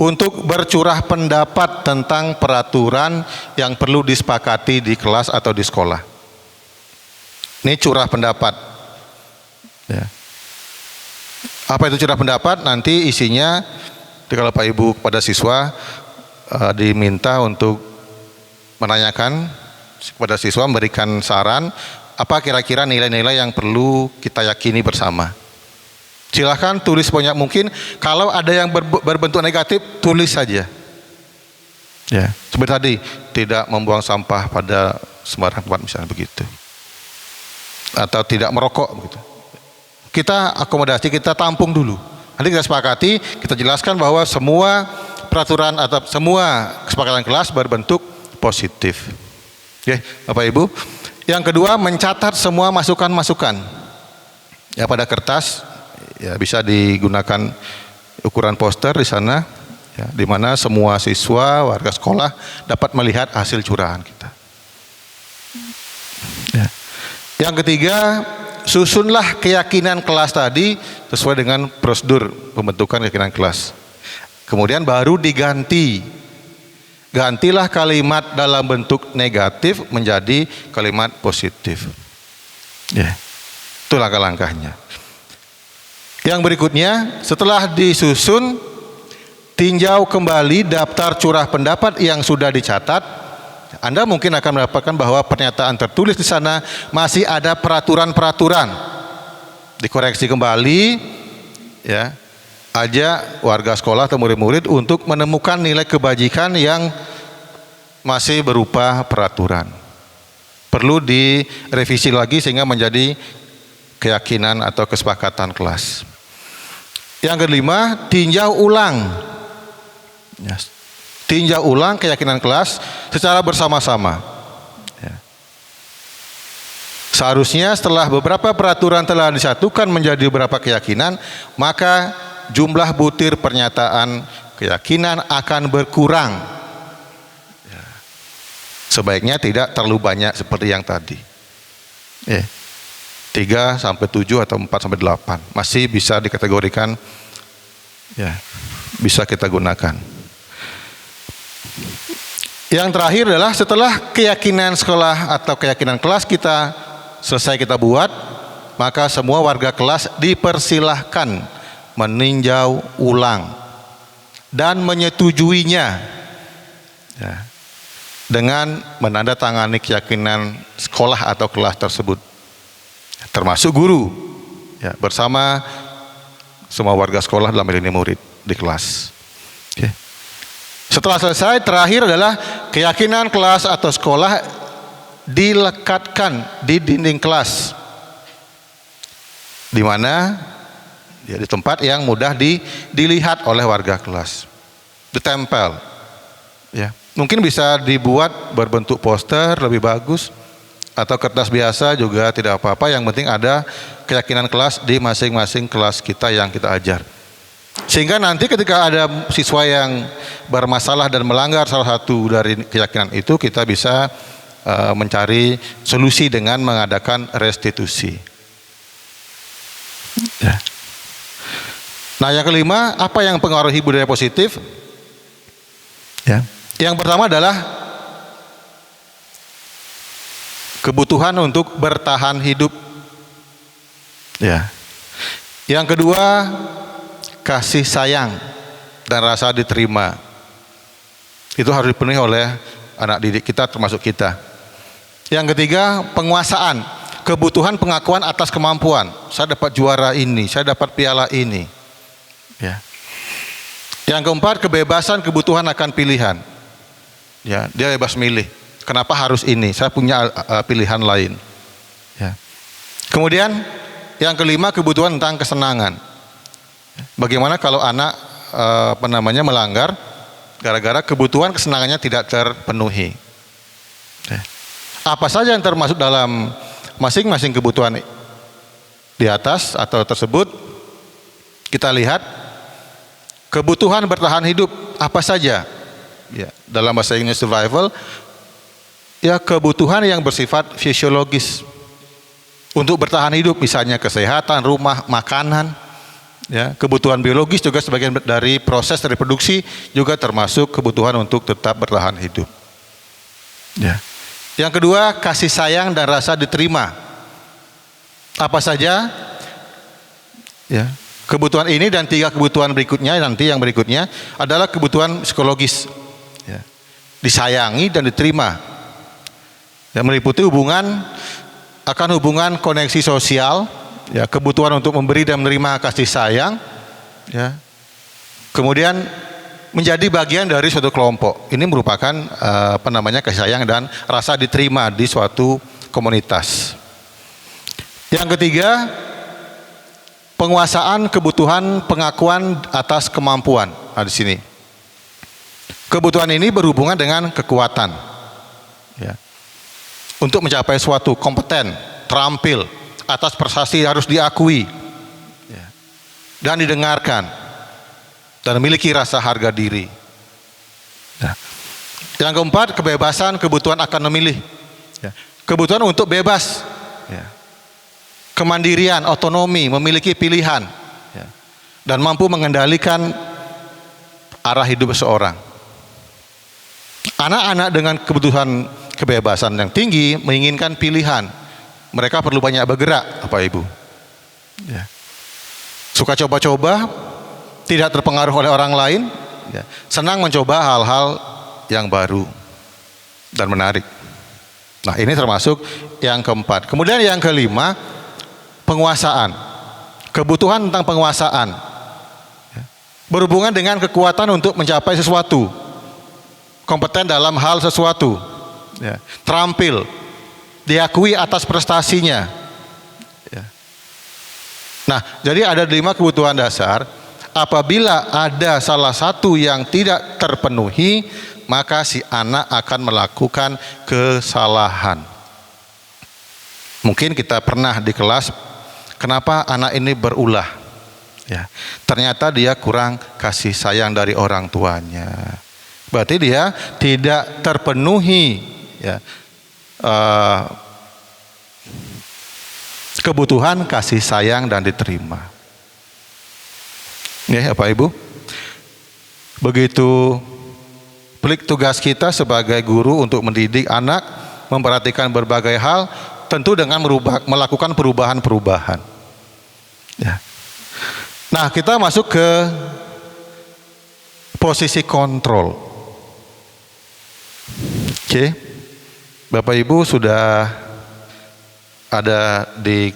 untuk bercurah pendapat tentang peraturan yang perlu disepakati di kelas atau di sekolah. Ini curah pendapat. Ya. Apa itu curah pendapat? Nanti isinya, kalau Pak Ibu kepada siswa diminta untuk menanyakan kepada siswa, memberikan saran, apa kira-kira nilai-nilai yang perlu kita yakini bersama. Silahkan tulis banyak mungkin. Kalau ada yang berbentuk negatif, tulis saja. Ya, seperti tadi, tidak membuang sampah pada sembarang tempat misalnya begitu. Atau tidak merokok begitu. Kita akomodasi, kita tampung dulu. Nanti kita sepakati, kita jelaskan bahwa semua peraturan atau semua kesepakatan kelas berbentuk positif. Oke, Bapak Ibu. Yang kedua, mencatat semua masukan-masukan ya pada kertas, ya bisa digunakan ukuran poster di sana, ya, di mana semua siswa warga sekolah dapat melihat hasil curahan kita. Ya. Yang ketiga, susunlah keyakinan kelas tadi sesuai dengan prosedur pembentukan keyakinan kelas. Kemudian baru diganti. Gantilah kalimat dalam bentuk negatif menjadi kalimat positif. Ya, itu langkah-langkahnya. Yang berikutnya, setelah disusun, tinjau kembali daftar curah pendapat yang sudah dicatat. Anda mungkin akan mendapatkan bahwa pernyataan tertulis di sana masih ada peraturan-peraturan. Dikoreksi kembali, ya. Ajak warga sekolah atau murid-murid untuk menemukan nilai kebajikan yang masih berupa peraturan. Perlu direvisi lagi sehingga menjadi keyakinan atau kesepakatan kelas. Yang kelima, tinjau ulang. Tinjau ulang keyakinan kelas secara bersama-sama. Seharusnya setelah beberapa peraturan telah disatukan menjadi beberapa keyakinan, maka jumlah butir pernyataan keyakinan akan berkurang. Sebaiknya tidak terlalu banyak seperti yang tadi. 3 sampai 7 atau 4 sampai 8 masih bisa dikategorikan, ya, bisa kita gunakan. Yang terakhir adalah setelah keyakinan sekolah atau keyakinan kelas kita selesai kita buat, maka semua warga kelas dipersilahkan meninjau ulang dan menyetujuinya, ya, dengan menandatangani keyakinan sekolah atau kelas tersebut, termasuk guru, ya, bersama semua warga sekolah dalam ini murid di kelas. Okay. Setelah selesai, terakhir adalah keyakinan kelas atau sekolah dilekatkan di dinding kelas, di mana ya, di tempat yang mudah dilihat oleh warga kelas, ditempel, ya. Mungkin bisa dibuat berbentuk poster lebih bagus, atau kertas biasa juga tidak apa-apa. Yang penting ada keyakinan kelas di masing-masing kelas kita yang kita ajar, sehingga nanti ketika ada siswa yang bermasalah dan melanggar salah satu dari keyakinan itu, kita bisa mencari solusi dengan mengadakan restitusi. Ya. Nah, yang kelima, apa yang mempengaruhi budaya positif? Ya. Yang pertama adalah kebutuhan untuk bertahan hidup. Ya. Yang kedua, kasih sayang dan rasa diterima. Itu harus dipenuhi oleh anak didik kita, termasuk kita. Yang ketiga, penguasaan, kebutuhan pengakuan atas kemampuan. Saya dapat juara ini, saya dapat piala ini. Ya. Yang keempat, kebebasan kebutuhan akan pilihan. Ya, dia bebas milih. Kenapa harus ini? Saya punya pilihan lain. Ya. Kemudian yang kelima, kebutuhan tentang kesenangan. Bagaimana kalau anak melanggar gara-gara kebutuhan kesenangannya tidak terpenuhi. Apa saja yang termasuk dalam masing-masing kebutuhan di atas atau tersebut? Kita lihat kebutuhan bertahan hidup apa saja. Ya, dalam bahasa Inggris survival, ya kebutuhan yang bersifat fisiologis untuk bertahan hidup, misalnya kesehatan, rumah, makanan. Ya, kebutuhan biologis juga sebagian dari proses reproduksi juga termasuk kebutuhan untuk tetap bertahan hidup. Ya. Yang kedua, kasih sayang dan rasa diterima. Apa saja? Ya. Kebutuhan ini dan 3 kebutuhan berikutnya, nanti yang berikutnya adalah kebutuhan psikologis. Ya. Disayangi dan diterima. Yang meliputi hubungan koneksi sosial, ya, kebutuhan untuk memberi dan menerima kasih sayang, ya. Kemudian menjadi bagian dari suatu kelompok. Ini merupakan kasih sayang dan rasa diterima di suatu komunitas. Yang ketiga, penguasaan kebutuhan pengakuan atas kemampuan. Nah, di sini kebutuhan ini berhubungan dengan kekuatan, ya. Untuk mencapai suatu kompeten, terampil, atas prestasi harus diakui, ya, dan didengarkan, dan memiliki rasa harga diri. Nah, yang keempat, kebebasan kebutuhan akan memilih, ya. Kebutuhan untuk bebas, ya. Kemandirian, otonomi, memiliki pilihan, ya. Dan mampu mengendalikan arah hidup seseorang. Anak-anak dengan kebutuhan kebebasan yang tinggi menginginkan pilihan. Mereka perlu banyak bergerak, Bapak Ibu. Ya. Suka coba-coba, tidak terpengaruh oleh orang lain, ya. Senang mencoba hal-hal yang baru dan menarik. Nah, ini termasuk yang keempat. Kemudian yang kelima, penguasaan. Kebutuhan tentang penguasaan, ya. Berhubungan dengan kekuatan untuk mencapai sesuatu, kompeten dalam hal sesuatu, ya. Terampil, diakui atas prestasinya, ya. Nah, jadi ada 5 kebutuhan dasar. Apabila ada salah satu yang tidak terpenuhi, maka si anak akan melakukan kesalahan. Mungkin kita pernah di kelas, kenapa anak ini berulah? Ya, ternyata dia kurang kasih sayang dari orang tuanya. Berarti dia tidak terpenuhi, ya, kebutuhan kasih sayang dan diterima. Ya, Bapak Ibu, begitu pelik tugas kita sebagai guru untuk mendidik anak, memperhatikan berbagai hal, tentu dengan melakukan perubahan-perubahan. Ya. Nah, kita masuk ke posisi kontrol. Oke. Bapak Ibu sudah ada di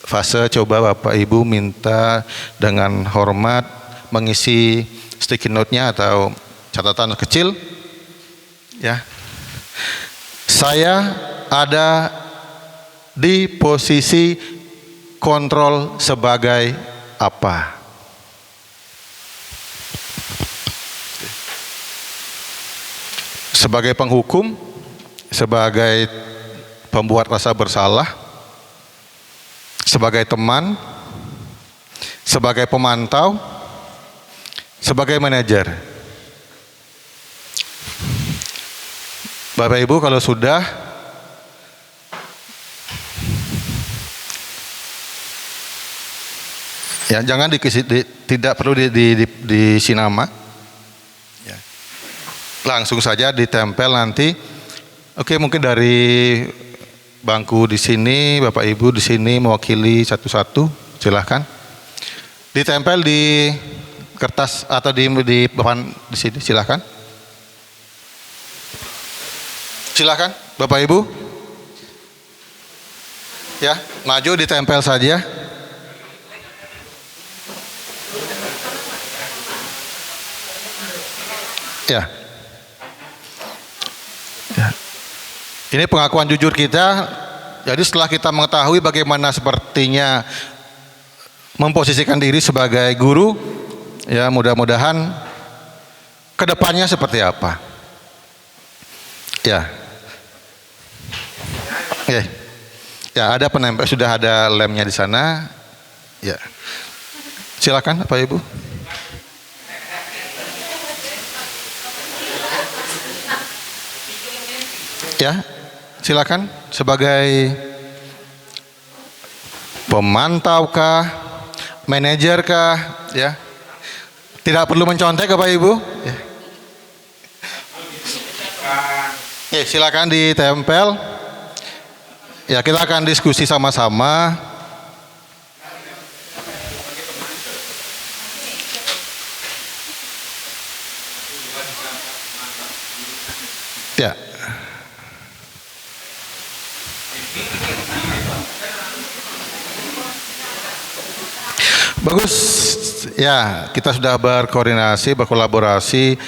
fase coba Bapak Ibu minta dengan hormat mengisi sticky note-nya atau catatan kecil, ya. Saya ada di posisi kontrol sebagai apa? Sebagai penghukum, sebagai pembuat rasa bersalah, sebagai teman, sebagai pemantau, sebagai manajer. Bapak Ibu kalau sudah, ya jangan tidak perlu diisi nama, ya. Langsung saja ditempel nanti. Oke, mungkin dari bangku di sini, Bapak Ibu di sini mewakili satu-satu, silahkan. Ditempel di kertas atau di depan di sini, silahkan. Silahkan, Bapak Ibu. Ya, maju ditempel saja. Ya. Ya. Ini pengakuan jujur kita Jadi setelah kita mengetahui bagaimana sepertinya memposisikan diri sebagai guru, ya mudah-mudahan kedepannya seperti apa. Ya, oke. Ya ada penempel, sudah ada lemnya di sana. Ya, silakan Bapak Ibu. Ya, silakan sebagai pemantau kah, manajer kah, ya. Tidak perlu mencontek Bapak Ibu. Ya. Ya, silakan ditempel. Ya, kita akan diskusi sama-sama. Ya. Bagus, ya kita sudah berkoordinasi, berkolaborasi,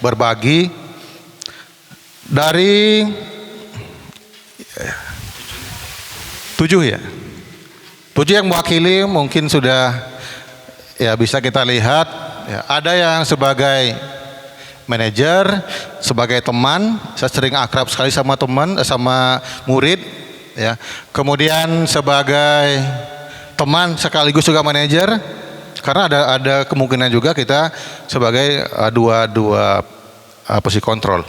berbagi dari 7 ya. 7 yang mewakili mungkin sudah ya bisa kita lihat. Ya, ada yang sebagai manajer, sebagai teman, saya sering akrab sekali sama teman, sama murid, ya. Kemudian sebagai teman sekaligus juga manajer, karena ada kemungkinan juga kita sebagai dua posisi kontrol.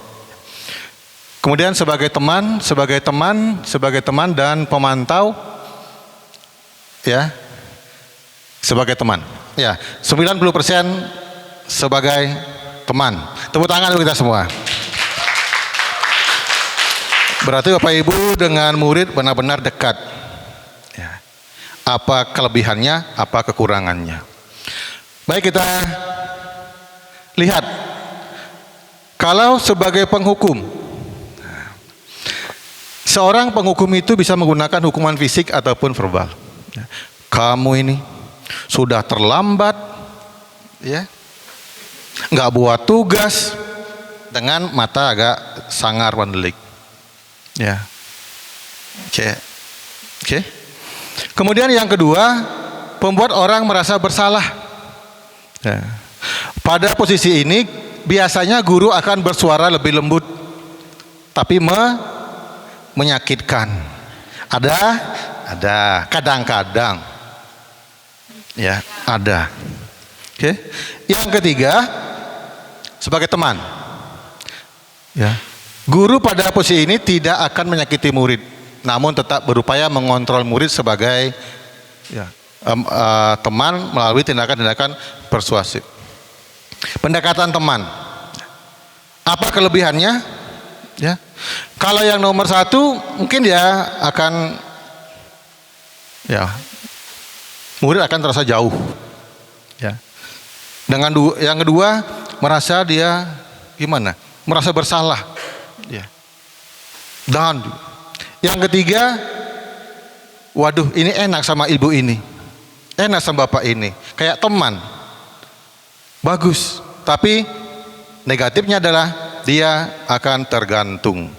Kemudian sebagai teman dan pemantau, ya, sebagai teman, ya 90% sebagai teman. Tepuk tangan untuk kita semua. Berarti Bapak Ibu dengan murid benar-benar dekat. Ya. Apa kelebihannya, apa kekurangannya. Baik, kita lihat. Kalau sebagai penghukum, seorang penghukum itu bisa menggunakan hukuman fisik ataupun verbal. Kamu ini sudah terlambat, ya, nggak buat tugas, dengan mata agak sangar mendelik, ya. Oke. Kemudian yang kedua, membuat orang merasa bersalah. Ya. Pada posisi ini biasanya guru akan bersuara lebih lembut, tapi menyakitkan. Ada kadang-kadang, ya ada. Oke. Yang ketiga, sebagai teman, ya, guru pada posisi ini tidak akan menyakiti murid, namun tetap berupaya mengontrol murid sebagai, ya, teman melalui tindakan-tindakan persuasif. Pendekatan teman, apa kelebihannya? Ya, kalau yang nomor 1 mungkin dia akan, ya, murid akan terasa jauh, ya. Dengan yang kedua, merasa dia gimana? Merasa bersalah, ya. Dan yang ketiga, waduh, ini enak sama ibu ini, enak sama bapak ini, kayak teman, bagus. Tapi negatifnya adalah dia akan tergantung.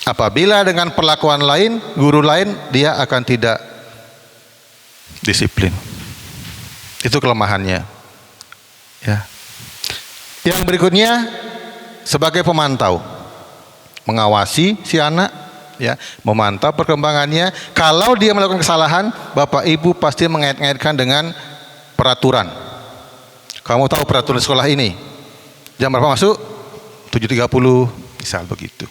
Apabila dengan perlakuan lain, guru lain, dia akan tidak disiplin. Itu kelemahannya. Ya. Yang berikutnya, sebagai pemantau, mengawasi si anak, ya, memantau perkembangannya. Kalau dia melakukan kesalahan, Bapak Ibu pasti mengait-ngaitkan dengan peraturan. Kamu tahu peraturan sekolah ini, jam berapa masuk? 7.30, misal begitu.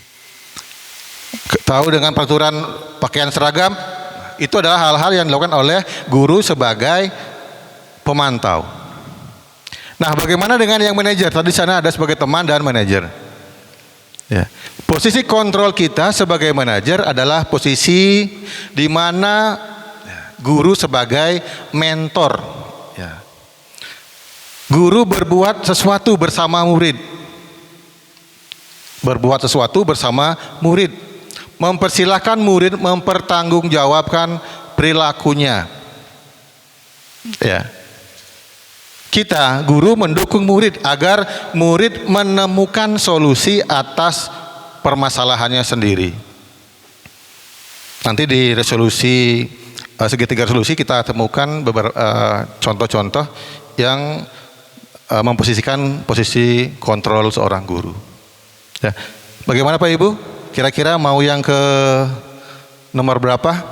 Tahu dengan peraturan pakaian seragam, itu adalah hal-hal yang dilakukan oleh guru sebagai pemantau. Nah, bagaimana dengan yang manajer? Tadi sana ada sebagai teman dan manajer. Ya. Posisi kontrol kita sebagai manajer adalah posisi di mana guru sebagai mentor. Ya. Guru berbuat sesuatu bersama murid. Berbuat sesuatu bersama murid. Mempersilahkan murid mempertanggungjawabkan perilakunya. Ya. Kita, guru, mendukung murid agar murid menemukan solusi atas permasalahannya sendiri. Nanti di resolusi segitiga resolusi kita temukan beberapa contoh-contoh yang memposisikan posisi kontrol seorang guru. Ya. Bagaimana Pak Ibu? Kira-kira mau yang ke nomor berapa?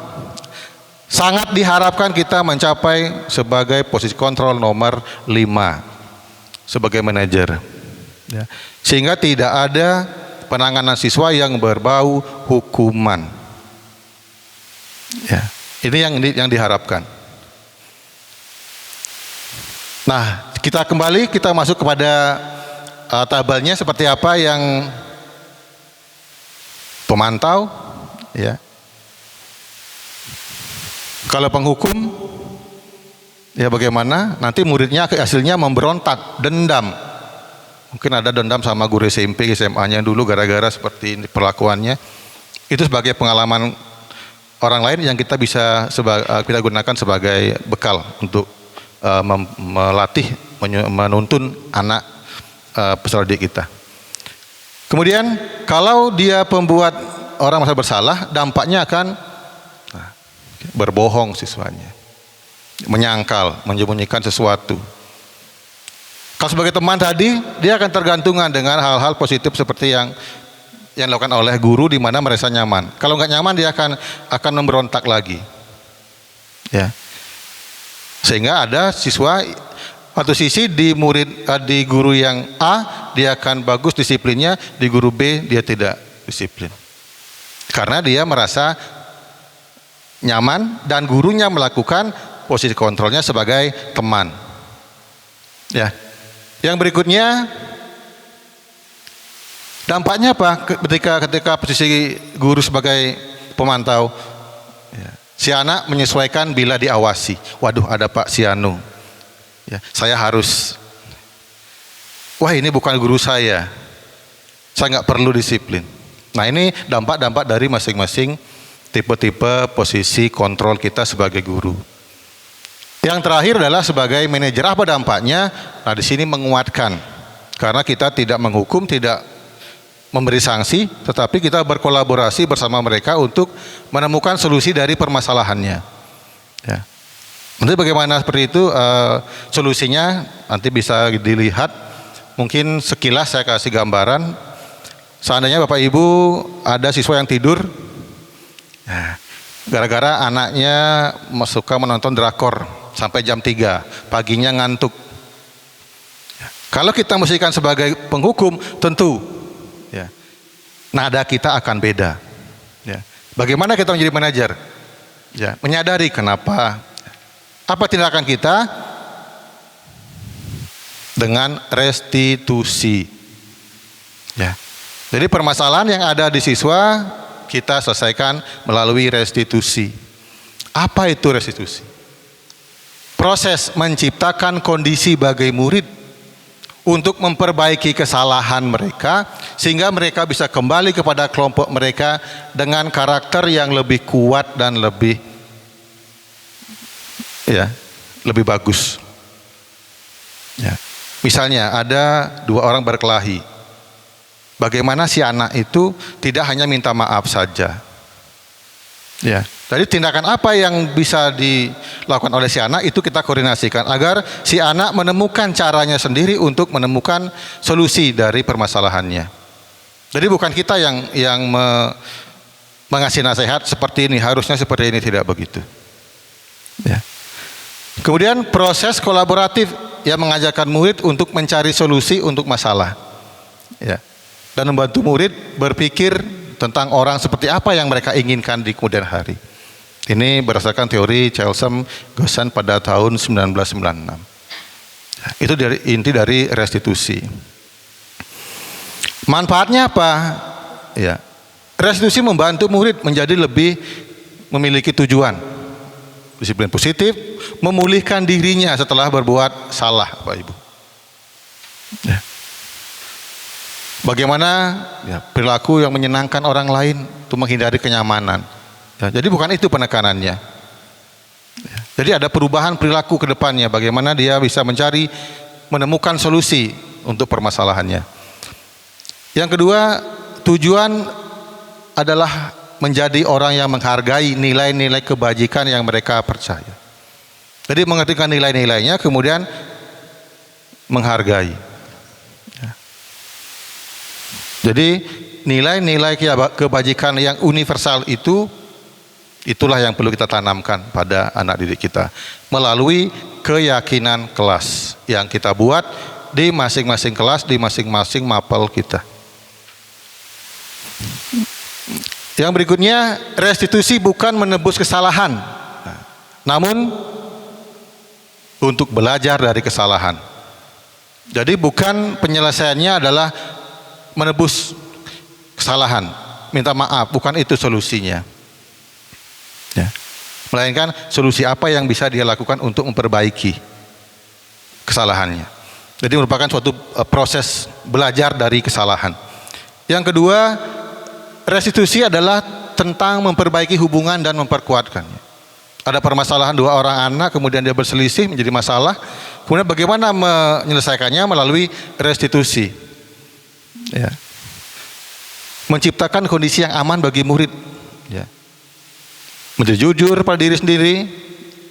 Sangat diharapkan kita mencapai sebagai posisi kontrol nomor 5 sebagai manajer. Ya. Sehingga tidak ada penanganan siswa yang berbau hukuman. Ya. Ini yang diharapkan. Nah, kita masuk kepada tabelnya seperti apa yang pemantau, ya. Kalau penghukum, ya bagaimana? Nanti muridnya hasilnya memberontak, dendam. Mungkin ada dendam sama guru SMP, SMA-nya dulu gara-gara seperti ini perlakuannya. Itu sebagai pengalaman orang lain yang kita bisa kita gunakan sebagai bekal untuk melatih, menuntun anak peserta didik kita. Kemudian kalau dia pembuat orang merasa bersalah, dampaknya akan berbohong siswanya, menyangkal, menyembunyikan sesuatu. Kalau sebagai teman tadi, dia akan tergantungan dengan hal-hal positif seperti yang dilakukan oleh guru di mana merasa nyaman. Kalau nggak nyaman, dia akan memberontak lagi. Ya. Sehingga ada siswa satu sisi di guru yang A dia akan bagus disiplinnya, di guru B dia tidak disiplin. Karena dia merasa nyaman dan gurunya melakukan posisi kontrolnya sebagai teman. Ya. Yang berikutnya, dampaknya apa ketika posisi guru sebagai pemantau? Ya. Si anak menyesuaikan bila diawasi. Waduh, ada Pak Sianu. Ya, saya harus. Wah, ini bukan guru saya. Saya nggak perlu disiplin. Nah, ini dampak-dampak dari masing-masing tipe-tipe posisi kontrol kita sebagai guru. Yang terakhir adalah sebagai manajer, apa dampaknya? Nah, di sini menguatkan. Karena kita tidak menghukum, tidak memberi sanksi, tetapi kita berkolaborasi bersama mereka untuk menemukan solusi dari permasalahannya. Ya. Nanti bagaimana seperti itu solusinya nanti bisa dilihat. Mungkin sekilas saya kasih gambaran. Seandainya Bapak Ibu ada siswa yang tidur, nah, gara-gara anaknya suka menonton drakor sampai jam 3, paginya ngantuk. Kalau kita mestikan sebagai penghukum, tentu ya, nada kita akan beda. Ya. Bagaimana kita menjadi manajer? Ya, menyadari kenapa. Apa tindakan kita? Dengan restitusi. Ya. Jadi permasalahan yang ada di siswa kita selesaikan melalui restitusi. Apa itu restitusi? Proses menciptakan kondisi bagi murid untuk memperbaiki kesalahan mereka sehingga mereka bisa kembali kepada kelompok mereka dengan karakter yang lebih kuat dan lebih bagus. Ya. Misalnya ada 2 orang berkelahi. Bagaimana si anak itu tidak hanya minta maaf saja. Ya. Jadi tindakan apa yang bisa dilakukan oleh si anak itu kita koordinasikan agar si anak menemukan caranya sendiri untuk menemukan solusi dari permasalahannya. Jadi bukan kita yang mengasih nasihat seperti ini, harusnya seperti ini, tidak begitu. Ya. Kemudian proses kolaboratif yang mengajarkan murid untuk mencari solusi untuk masalah. Ya. Dan membantu murid berpikir tentang orang seperti apa yang mereka inginkan di kemudian hari. Ini berdasarkan teori Chelmsford-Gossan pada tahun 1996. Itu inti dari restitusi. Manfaatnya apa? Ya, restitusi membantu murid menjadi lebih memiliki tujuan, disiplin positif, memulihkan dirinya setelah berbuat salah, Bapak Ibu. Ya. Bagaimana perilaku yang menyenangkan orang lain untuk menghindari kenyamanan. Ya, jadi bukan itu penekanannya. Ya, jadi ada perubahan perilaku ke depannya. Bagaimana dia bisa menemukan solusi untuk permasalahannya. Yang kedua, tujuan adalah menjadi orang yang menghargai nilai-nilai kebajikan yang mereka percaya. Jadi mengertikan nilai-nilainya, kemudian menghargai. Jadi nilai-nilai kebajikan yang universal itulah yang perlu kita tanamkan pada anak didik kita melalui keyakinan kelas yang kita buat di masing-masing kelas, di masing-masing mapel kita. Yang berikutnya, restitusi bukan menebus kesalahan, namun untuk belajar dari kesalahan. Jadi bukan penyelesaiannya adalah menebus kesalahan, minta maaf, bukan itu solusinya. Ya. Melainkan solusi apa yang bisa dia lakukan untuk memperbaiki kesalahannya. Jadi merupakan suatu proses belajar dari kesalahan. Yang kedua, restitusi adalah tentang memperbaiki hubungan dan memperkuatkannya. Ada permasalahan dua orang anak, kemudian dia berselisih menjadi masalah. Kemudian bagaimana menyelesaikannya melalui restitusi. Ya. Menciptakan kondisi yang aman bagi murid. Ya. Menjadi jujur pada diri sendiri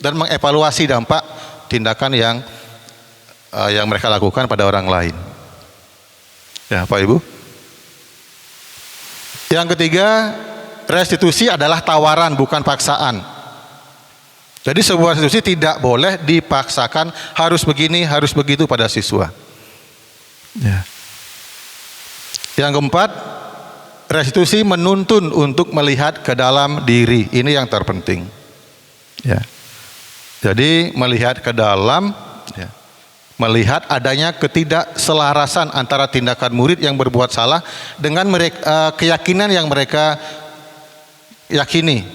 dan mengevaluasi dampak tindakan yang mereka lakukan pada orang lain. Ya, Pak Ibu. Yang ketiga, restitusi adalah tawaran, bukan paksaan. Jadi sebuah restitusi tidak boleh dipaksakan harus begini, harus begitu pada siswa. Ya. Yang keempat, restitusi menuntun untuk melihat ke dalam diri. Ini yang terpenting. Ya. Jadi melihat ke dalam, ya. Melihat adanya ketidakselarasan antara tindakan murid yang berbuat salah dengan keyakinan yang mereka yakini.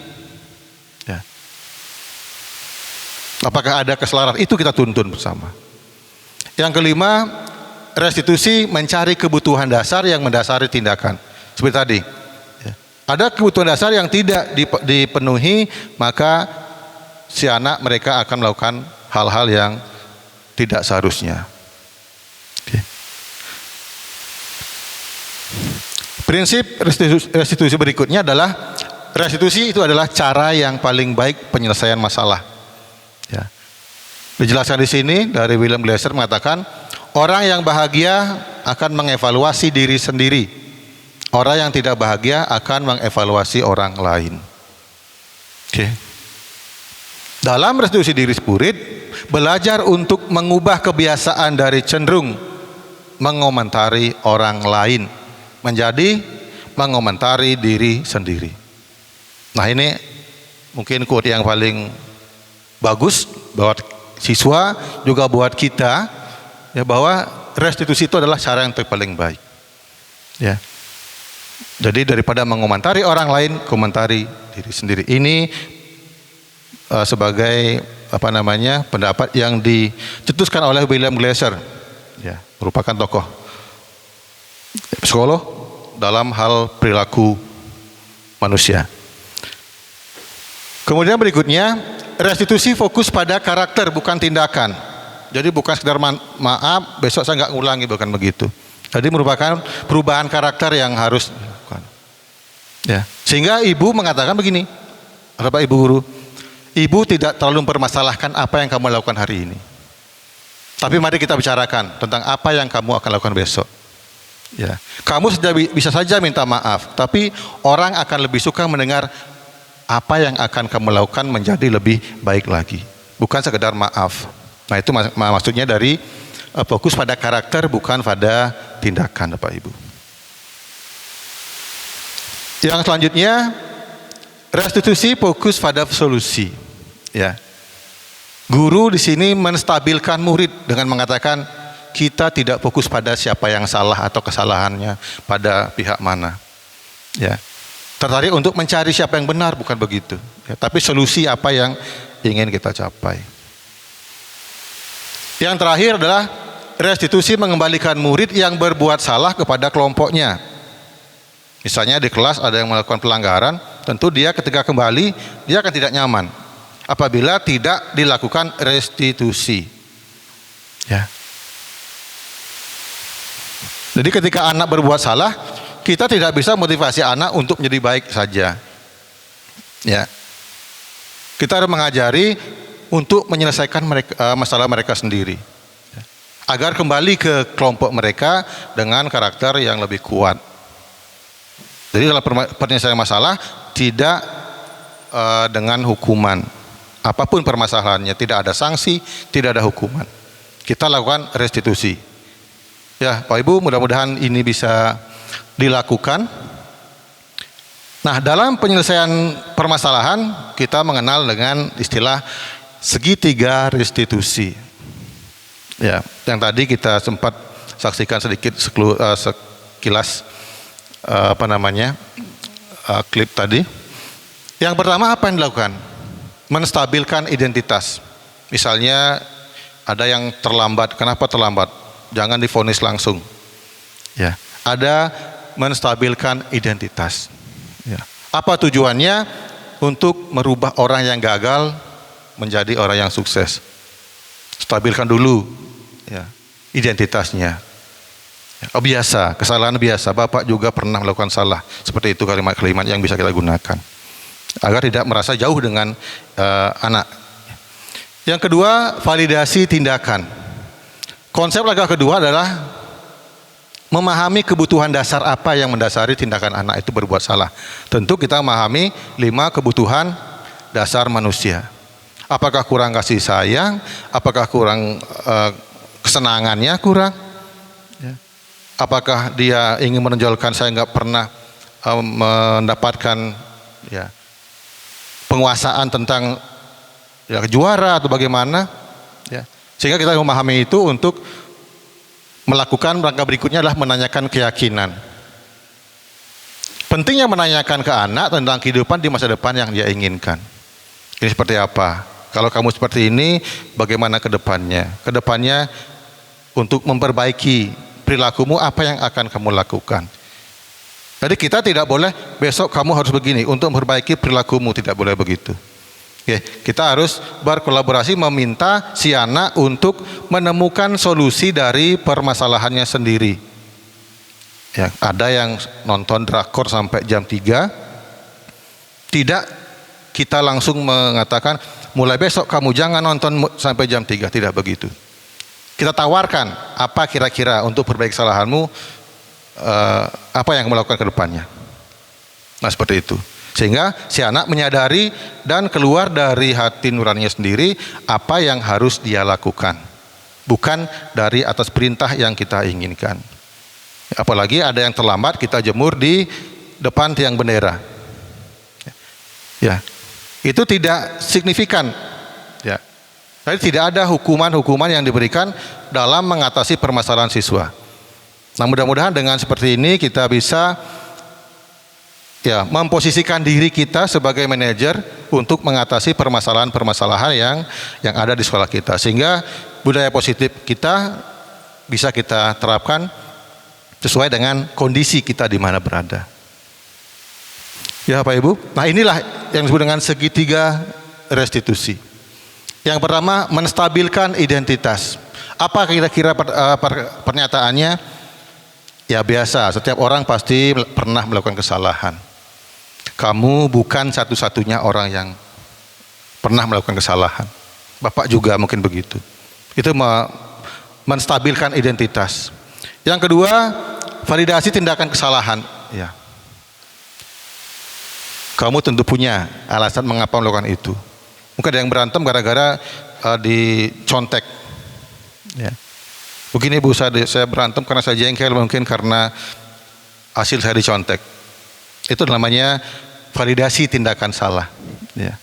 Ya. Apakah ada keselarasan? Itu kita tuntun bersama. Yang kelima, restitusi mencari kebutuhan dasar yang mendasari tindakan. Seperti tadi, ya. Ada kebutuhan dasar yang tidak dipenuhi, maka si anak mereka akan melakukan hal-hal yang tidak seharusnya. Oke. Prinsip restitusi berikutnya adalah restitusi itu adalah cara yang paling baik penyelesaian masalah. Ya. Dijelaskan di sini dari William Glasser mengatakan orang yang bahagia akan mengevaluasi diri sendiri. Orang yang tidak bahagia akan mengevaluasi orang lain. Oke. Dalam restitusi diri murid, belajar untuk mengubah kebiasaan dari cenderung mengomentari orang lain menjadi mengomentari diri sendiri. Nah, ini mungkin quote yang paling bagus buat siswa juga buat kita, ya, bahwa restitusi itu adalah cara yang paling baik. Ya. Jadi daripada mengomentari orang lain, komentari diri sendiri. Ini sebagai pendapat yang dicetuskan oleh William Glasser, ya, merupakan tokoh psikolog dalam hal perilaku manusia. Kemudian berikutnya, restitusi fokus pada karakter bukan tindakan. Jadi bukan sekedar maaf, besok saya nggak ngulangi, bukan begitu. Jadi merupakan perubahan karakter yang harus dilakukan. Ya, sehingga ibu mengatakan begini, Bapak Ibu guru, ibu tidak terlalu mempermasalahkan apa yang kamu lakukan hari ini. Tapi mari kita bicarakan tentang apa yang kamu akan lakukan besok. Ya, kamu bisa saja minta maaf, tapi orang akan lebih suka mendengar apa yang akan kamu lakukan menjadi lebih baik lagi. Bukan sekedar maaf. Nah, itu maksudnya dari fokus pada karakter bukan pada tindakan, Bapak Ibu. Yang selanjutnya, restitusi fokus pada solusi. Ya, guru di sini menstabilkan murid dengan mengatakan kita tidak fokus pada siapa yang salah atau kesalahannya pada pihak mana. Ya, tertarik untuk mencari siapa yang benar, bukan begitu. Ya, tapi solusi apa yang ingin kita capai. Yang terakhir adalah restitusi mengembalikan murid yang berbuat salah kepada kelompoknya. Misalnya di kelas ada yang melakukan pelanggaran, tentu dia ketika kembali dia akan tidak nyaman apabila tidak dilakukan restitusi. Ya. Jadi ketika anak berbuat salah, kita tidak bisa motivasi anak untuk menjadi baik saja. Ya. Kita harus mengajari untuk menyelesaikan masalah mereka sendiri. Agar kembali ke kelompok mereka dengan karakter yang lebih kuat. Jadi dalam penyelesaian masalah tidak dengan hukuman. Apapun permasalahannya, tidak ada sanksi, tidak ada hukuman. Kita lakukan restitusi. Ya, Pak Ibu, mudah-mudahan ini bisa dilakukan. Nah, dalam penyelesaian permasalahan kita mengenal dengan istilah segitiga restitusi. Ya, yang tadi kita sempat saksikan sedikit sekilas klip tadi. Yang pertama apa yang dilakukan? Menstabilkan identitas. Misalnya ada yang terlambat. Kenapa terlambat? Jangan divonis langsung. Ya, ada menstabilkan identitas. Ya. Apa tujuannya? Untuk merubah orang yang gagal menjadi orang yang sukses. Stabilkan dulu ya, identitasnya. Ya, biasa, kesalahan biasa. Bapak juga pernah melakukan salah. Seperti itu kalimat-kalimat yang bisa kita gunakan. Agar tidak merasa jauh dengan anak. Yang kedua, validasi tindakan. Konsep langkah kedua adalah memahami kebutuhan dasar apa yang mendasari tindakan anak itu berbuat salah. Tentu kita memahami 5 kebutuhan dasar manusia. Apakah kurang kasih sayang? Apakah kurang kesenangannya kurang? Ya. Apakah dia ingin menonjolkan saya nggak pernah mendapatkan ya, penguasaan tentang ya, juara atau bagaimana? Ya. Sehingga kita memahami itu untuk melakukan langkah berikutnya adalah menanyakan keyakinan. Pentingnya menanyakan ke anak tentang kehidupan di masa depan yang dia inginkan. Ini seperti apa? Kalau kamu seperti ini, bagaimana ke depannya? Ke depannya untuk memperbaiki perilakumu, apa yang akan kamu lakukan? Jadi kita tidak boleh besok kamu harus begini untuk memperbaiki perilakumu, tidak boleh begitu. Oke, kita harus berkolaborasi meminta si anak untuk menemukan solusi dari permasalahannya sendiri. Ya, ada yang nonton drakor sampai jam 3, tidak kita langsung mengatakan mulai besok kamu jangan nonton sampai jam 3, tidak begitu. Kita tawarkan apa kira-kira untuk perbaiki kesalahanmu, apa yang kamu lakukan ke depannya. Nah seperti itu. Sehingga si anak menyadari dan keluar dari hati nuraninya sendiri apa yang harus dia lakukan. Bukan dari atas perintah yang kita inginkan. Apalagi ada yang terlambat kita jemur di depan tiang bendera. Ya, itu tidak signifikan. Ya, jadi tidak ada hukuman-hukuman yang diberikan dalam mengatasi permasalahan siswa. Nah mudah-mudahan dengan seperti ini kita bisa ya, memposisikan diri kita sebagai manajer untuk mengatasi permasalahan-permasalahan yang ada di sekolah kita, sehingga budaya positif kita bisa kita terapkan sesuai dengan kondisi kita di mana berada. Ya Pak Ibu, nah inilah yang disebut dengan segitiga restitusi. Yang pertama, menstabilkan identitas. Apa kira-kira pernyataannya? Ya biasa, setiap orang pasti pernah melakukan kesalahan. Kamu bukan satu-satunya orang yang pernah melakukan kesalahan. Bapak juga mungkin begitu. Itu menstabilkan identitas. Yang kedua, validasi tindakan kesalahan. Ya. Kamu tentu punya alasan mengapa melakukan itu. Mungkin ada yang berantem gara-gara dicontek. Ya. Begini Bu, saya berantem karena saya jengkel, mungkin karena hasil saya dicontek. Itu namanya validasi tindakan salah. Ya.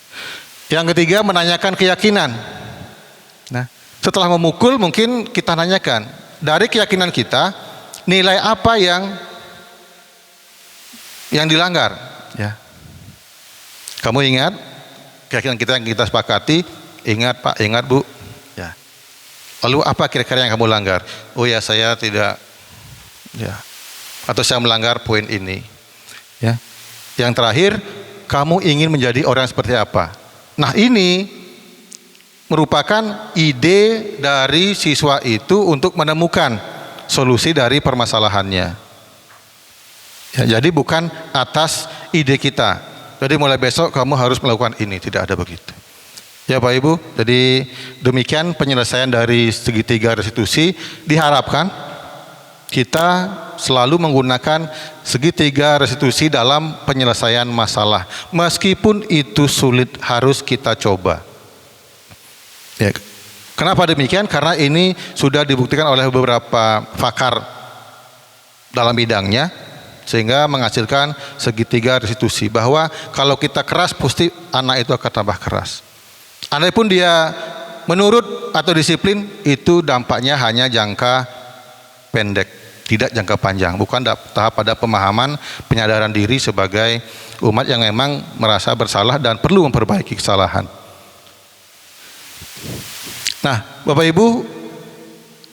Yang ketiga, menanyakan keyakinan. Nah, setelah memukul mungkin kita nanyakan dari keyakinan kita nilai apa yang dilanggar. Ya. Kamu ingat keyakinan kita yang kita sepakati? Ingat Pak, ingat Bu. Ya. Lalu apa kira-kira yang kamu langgar? Oh ya saya tidak. Ya. Atau saya melanggar poin ini. Ya. Yang terakhir, kamu ingin menjadi orang seperti apa? Nah ini merupakan ide dari siswa itu untuk menemukan solusi dari permasalahannya. Ya, jadi bukan atas ide kita. Jadi mulai besok kamu harus melakukan ini, tidak ada begitu. Ya Pak Ibu, jadi demikian penyelesaian dari segitiga restitusi. Diharapkan kita selalu menggunakan segitiga restitusi dalam penyelesaian masalah. Meskipun itu sulit, harus kita coba. Ya. Kenapa demikian? Karena ini sudah dibuktikan oleh beberapa pakar dalam bidangnya, sehingga menghasilkan segitiga restitusi. Bahwa kalau kita keras, pasti anak itu akan tambah keras. Andai pun dia menurut atau disiplin, itu dampaknya hanya jangka pendek, tidak jangka panjang. Bukan tahap pada pemahaman penyadaran diri sebagai umat yang memang merasa bersalah dan perlu memperbaiki kesalahan. Nah, Bapak Ibu,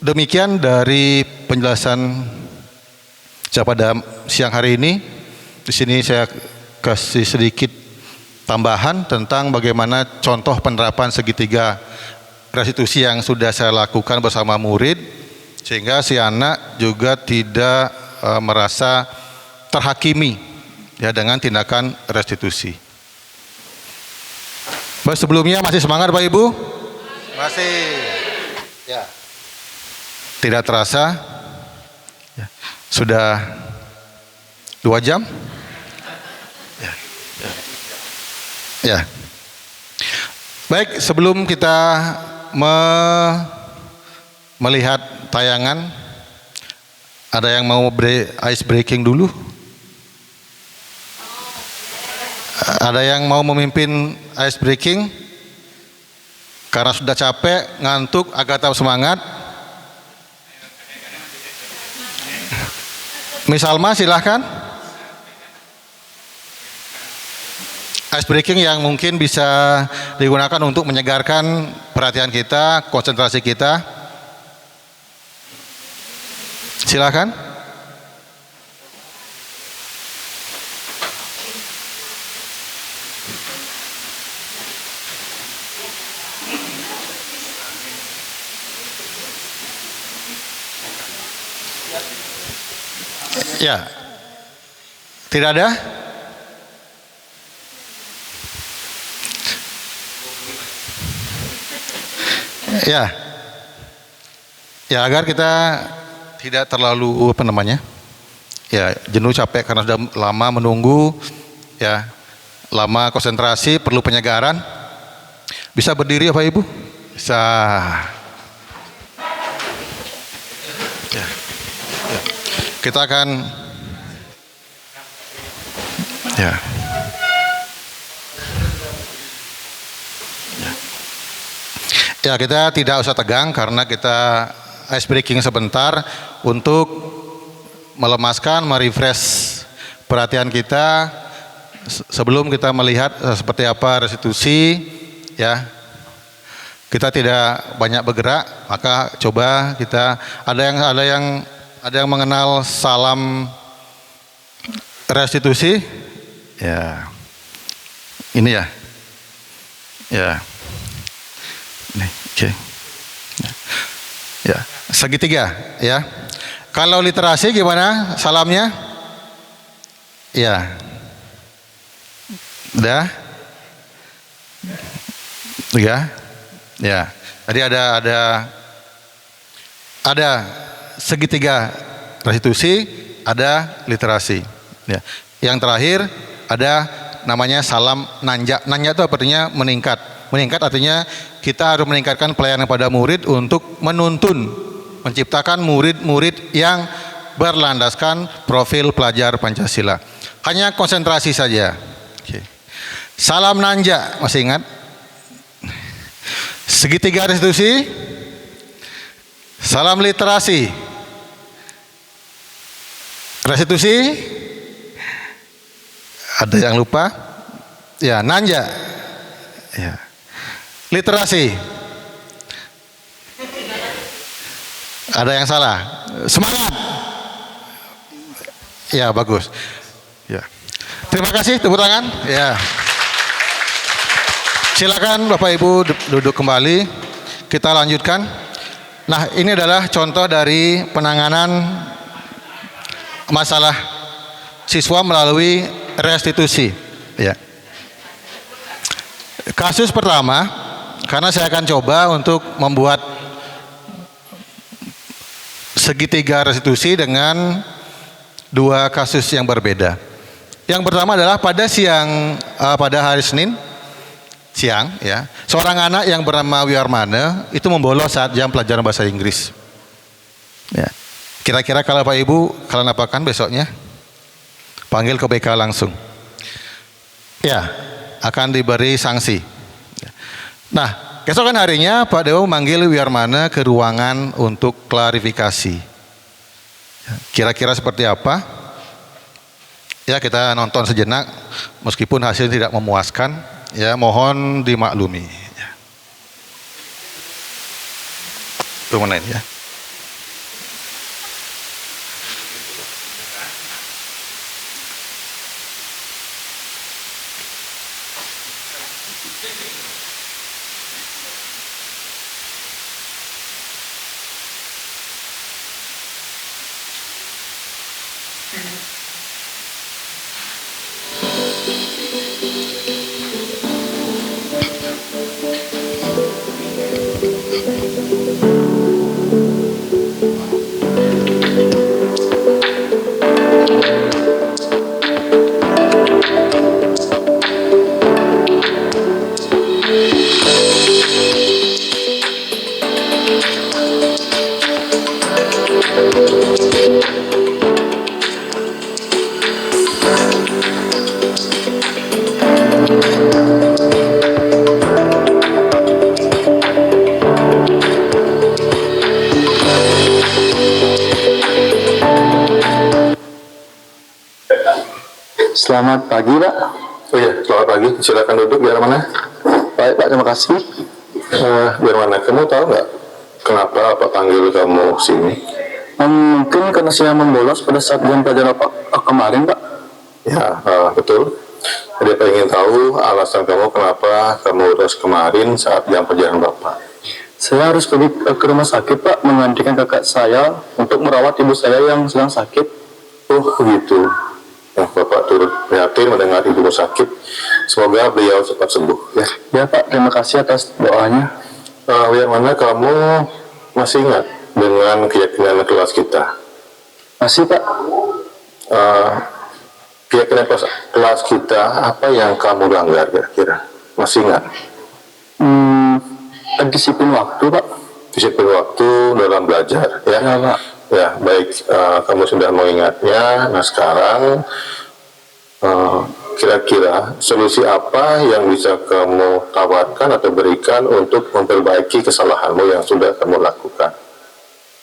demikian dari penjelasan saya pada siang hari ini. Di sini saya kasih sedikit tambahan tentang bagaimana contoh penerapan segitiga restitusi yang sudah saya lakukan bersama murid, sehingga si anak juga tidak merasa terhakimi ya dengan tindakan restitusi. Sebelumnya masih semangat Pak Ibu? Masih. Ya. Tidak terasa ya. Sudah 2 jam? Ya. Baik, sebelum kita melihat tayangan, ada yang mau ice breaking dulu? Ada yang mau memimpin ice breaking? Karena sudah capek, ngantuk, agak tetap semangat. Miss Alma, silahkan. Ice breaking yang mungkin bisa digunakan untuk menyegarkan perhatian kita, konsentrasi kita. Silakan. Ya. Tidak ada? Ya, ya agar kita tidak terlalu ya jenuh capek karena sudah lama menunggu, ya lama konsentrasi, perlu penyegaran. Bisa berdiri ya Pak Ibu? Bisa. Ya. Ya. Kita akan, ya. Ya, kita tidak usah tegang karena kita ice breaking sebentar untuk melemaskan, merefresh perhatian kita sebelum kita melihat seperti apa restitusi, ya. Kita tidak banyak bergerak, maka coba kita ada yang mengenal salam restitusi, ya. Ini ya. Ya. Nih, oke. Ya, segitiga ya. Kalau literasi gimana salamnya? Ya. Udah? Ya. Ya. Tadi ada segitiga restitusi, ada literasi. Ya. Yang terakhir ada namanya salam nanja. Nanja itu artinya meningkat. Meningkat artinya kita harus meningkatkan pelayanan pada murid untuk menuntun, menciptakan murid-murid yang berlandaskan profil pelajar Pancasila. Hanya konsentrasi saja. Oke. Salam nanja, masih ingat? Segitiga restitusi, salam literasi, restitusi, ada yang lupa? Ya, nanja. Ya. Literasi. Ada yang salah? Semangat. Ya, bagus. Ya. Terima kasih, tepuk tangan. Ya. Silakan Bapak Ibu duduk kembali. Kita lanjutkan. Nah, ini adalah contoh dari penanganan masalah siswa melalui restitusi. Ya. Kasus pertama, karena saya akan coba untuk membuat segitiga restitusi dengan dua kasus yang berbeda. Yang pertama adalah pada hari Senin siang, ya, seorang anak yang bernama Wiarmana itu membolos saat jam pelajaran bahasa Inggris. Ya. Kira-kira kalau Pak Ibu kalian apakan besoknya? Panggil ke BK langsung. Ya, akan diberi sanksi. Nah, keesokan harinya Pak Dewa memanggil Wiarmana ke ruangan untuk klarifikasi. Kira-kira seperti apa? Ya, kita nonton sejenak, meskipun hasilnya tidak memuaskan, ya mohon dimaklumi. Tunggu menit ya. Selamat pagi, Pak. Oh iya, selamat pagi. Silakan duduk. Biar mana? Baik, Pak. Terima kasih. Biar mana? Kamu tahu nggak kenapa Pak panggil kamu sini? Mungkin karena saya membolos pada saat jam pelajaran kemarin, Pak. Ya, betul. Jadi Pak ingin tahu alasan kamu kenapa kamu harus kemarin saat jam pelajaran Bapak. Saya harus pergi ke rumah sakit, Pak, menggantikan kakak saya untuk merawat ibu saya yang sedang sakit. Oh, begitu. Nah, Bapak turut prihatin mendengar ibu sakit. Semoga beliau cepat sembuh. Ya, Ya, Pak. Terima kasih atas doanya. Biar mana kamu masih ingat dengan keyakinan kelas kita? Masih, Pak. Keyakinan kelas kita apa yang kamu langgar kira-kira? Masih ingat? Disiplin waktu, Pak. Disiplin waktu dalam belajar, ya? Ya, Pak. Ya, baik. Kamu sudah mengingatnya. Nah, sekarang kira-kira solusi apa yang bisa kamu tawarkan atau berikan untuk memperbaiki kesalahanmu yang sudah kamu lakukan?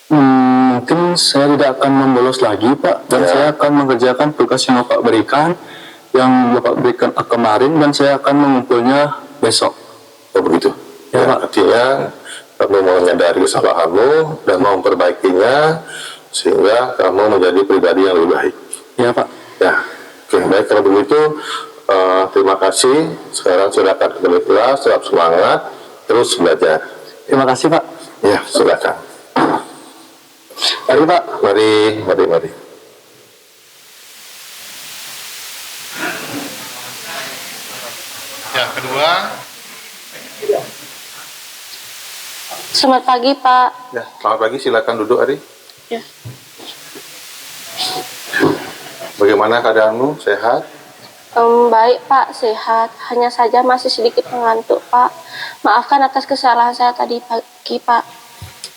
Mungkin saya tidak akan membolos lagi, Pak. Dan Ya. saya akan mengerjakan tugas yang Bapak berikan, yang Bapak berikan kemarin, dan saya akan mengumpulnya besok. Oh, begitu. Ya, Ya, Pak. artinya kamu menyadari kesalahanmu dan mau memperbaikinya sehingga kamu menjadi pribadi yang lebih baik. Ya, Pak. Ya, oke, baik. Kalau begitu, terima kasih. Sekarang silakan kembali kelas, tetap semangat, terus belajar. Terima kasih, Pak. Ya, silakan. Mari, Pak. Mari. Yang kedua, Selamat pagi, Pak. Ya, selamat pagi. Silakan duduk, Ari. Ya. Bagaimana keadaanmu? Sehat? Baik, Pak. Sehat. Hanya saja masih sedikit mengantuk, Pak. Maafkan atas kesalahan saya tadi pagi, Pak.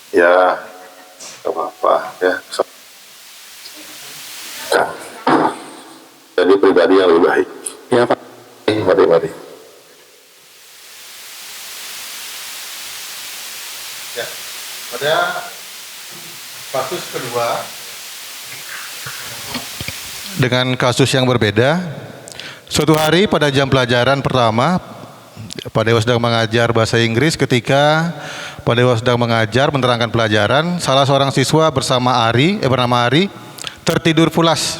Ya, gak apa-apa. Ya, Nah, jadi pribadi yang lebih baik. Ya, Pak. Mari. ya, pada kasus kedua dengan kasus yang berbeda. Suatu hari pada jam pelajaran pertama, Pak Dewa sedang mengajar bahasa Inggris. Ketika Pak Dewa sedang mengajar menerangkan pelajaran, salah seorang siswa bernama Ari tertidur pulas.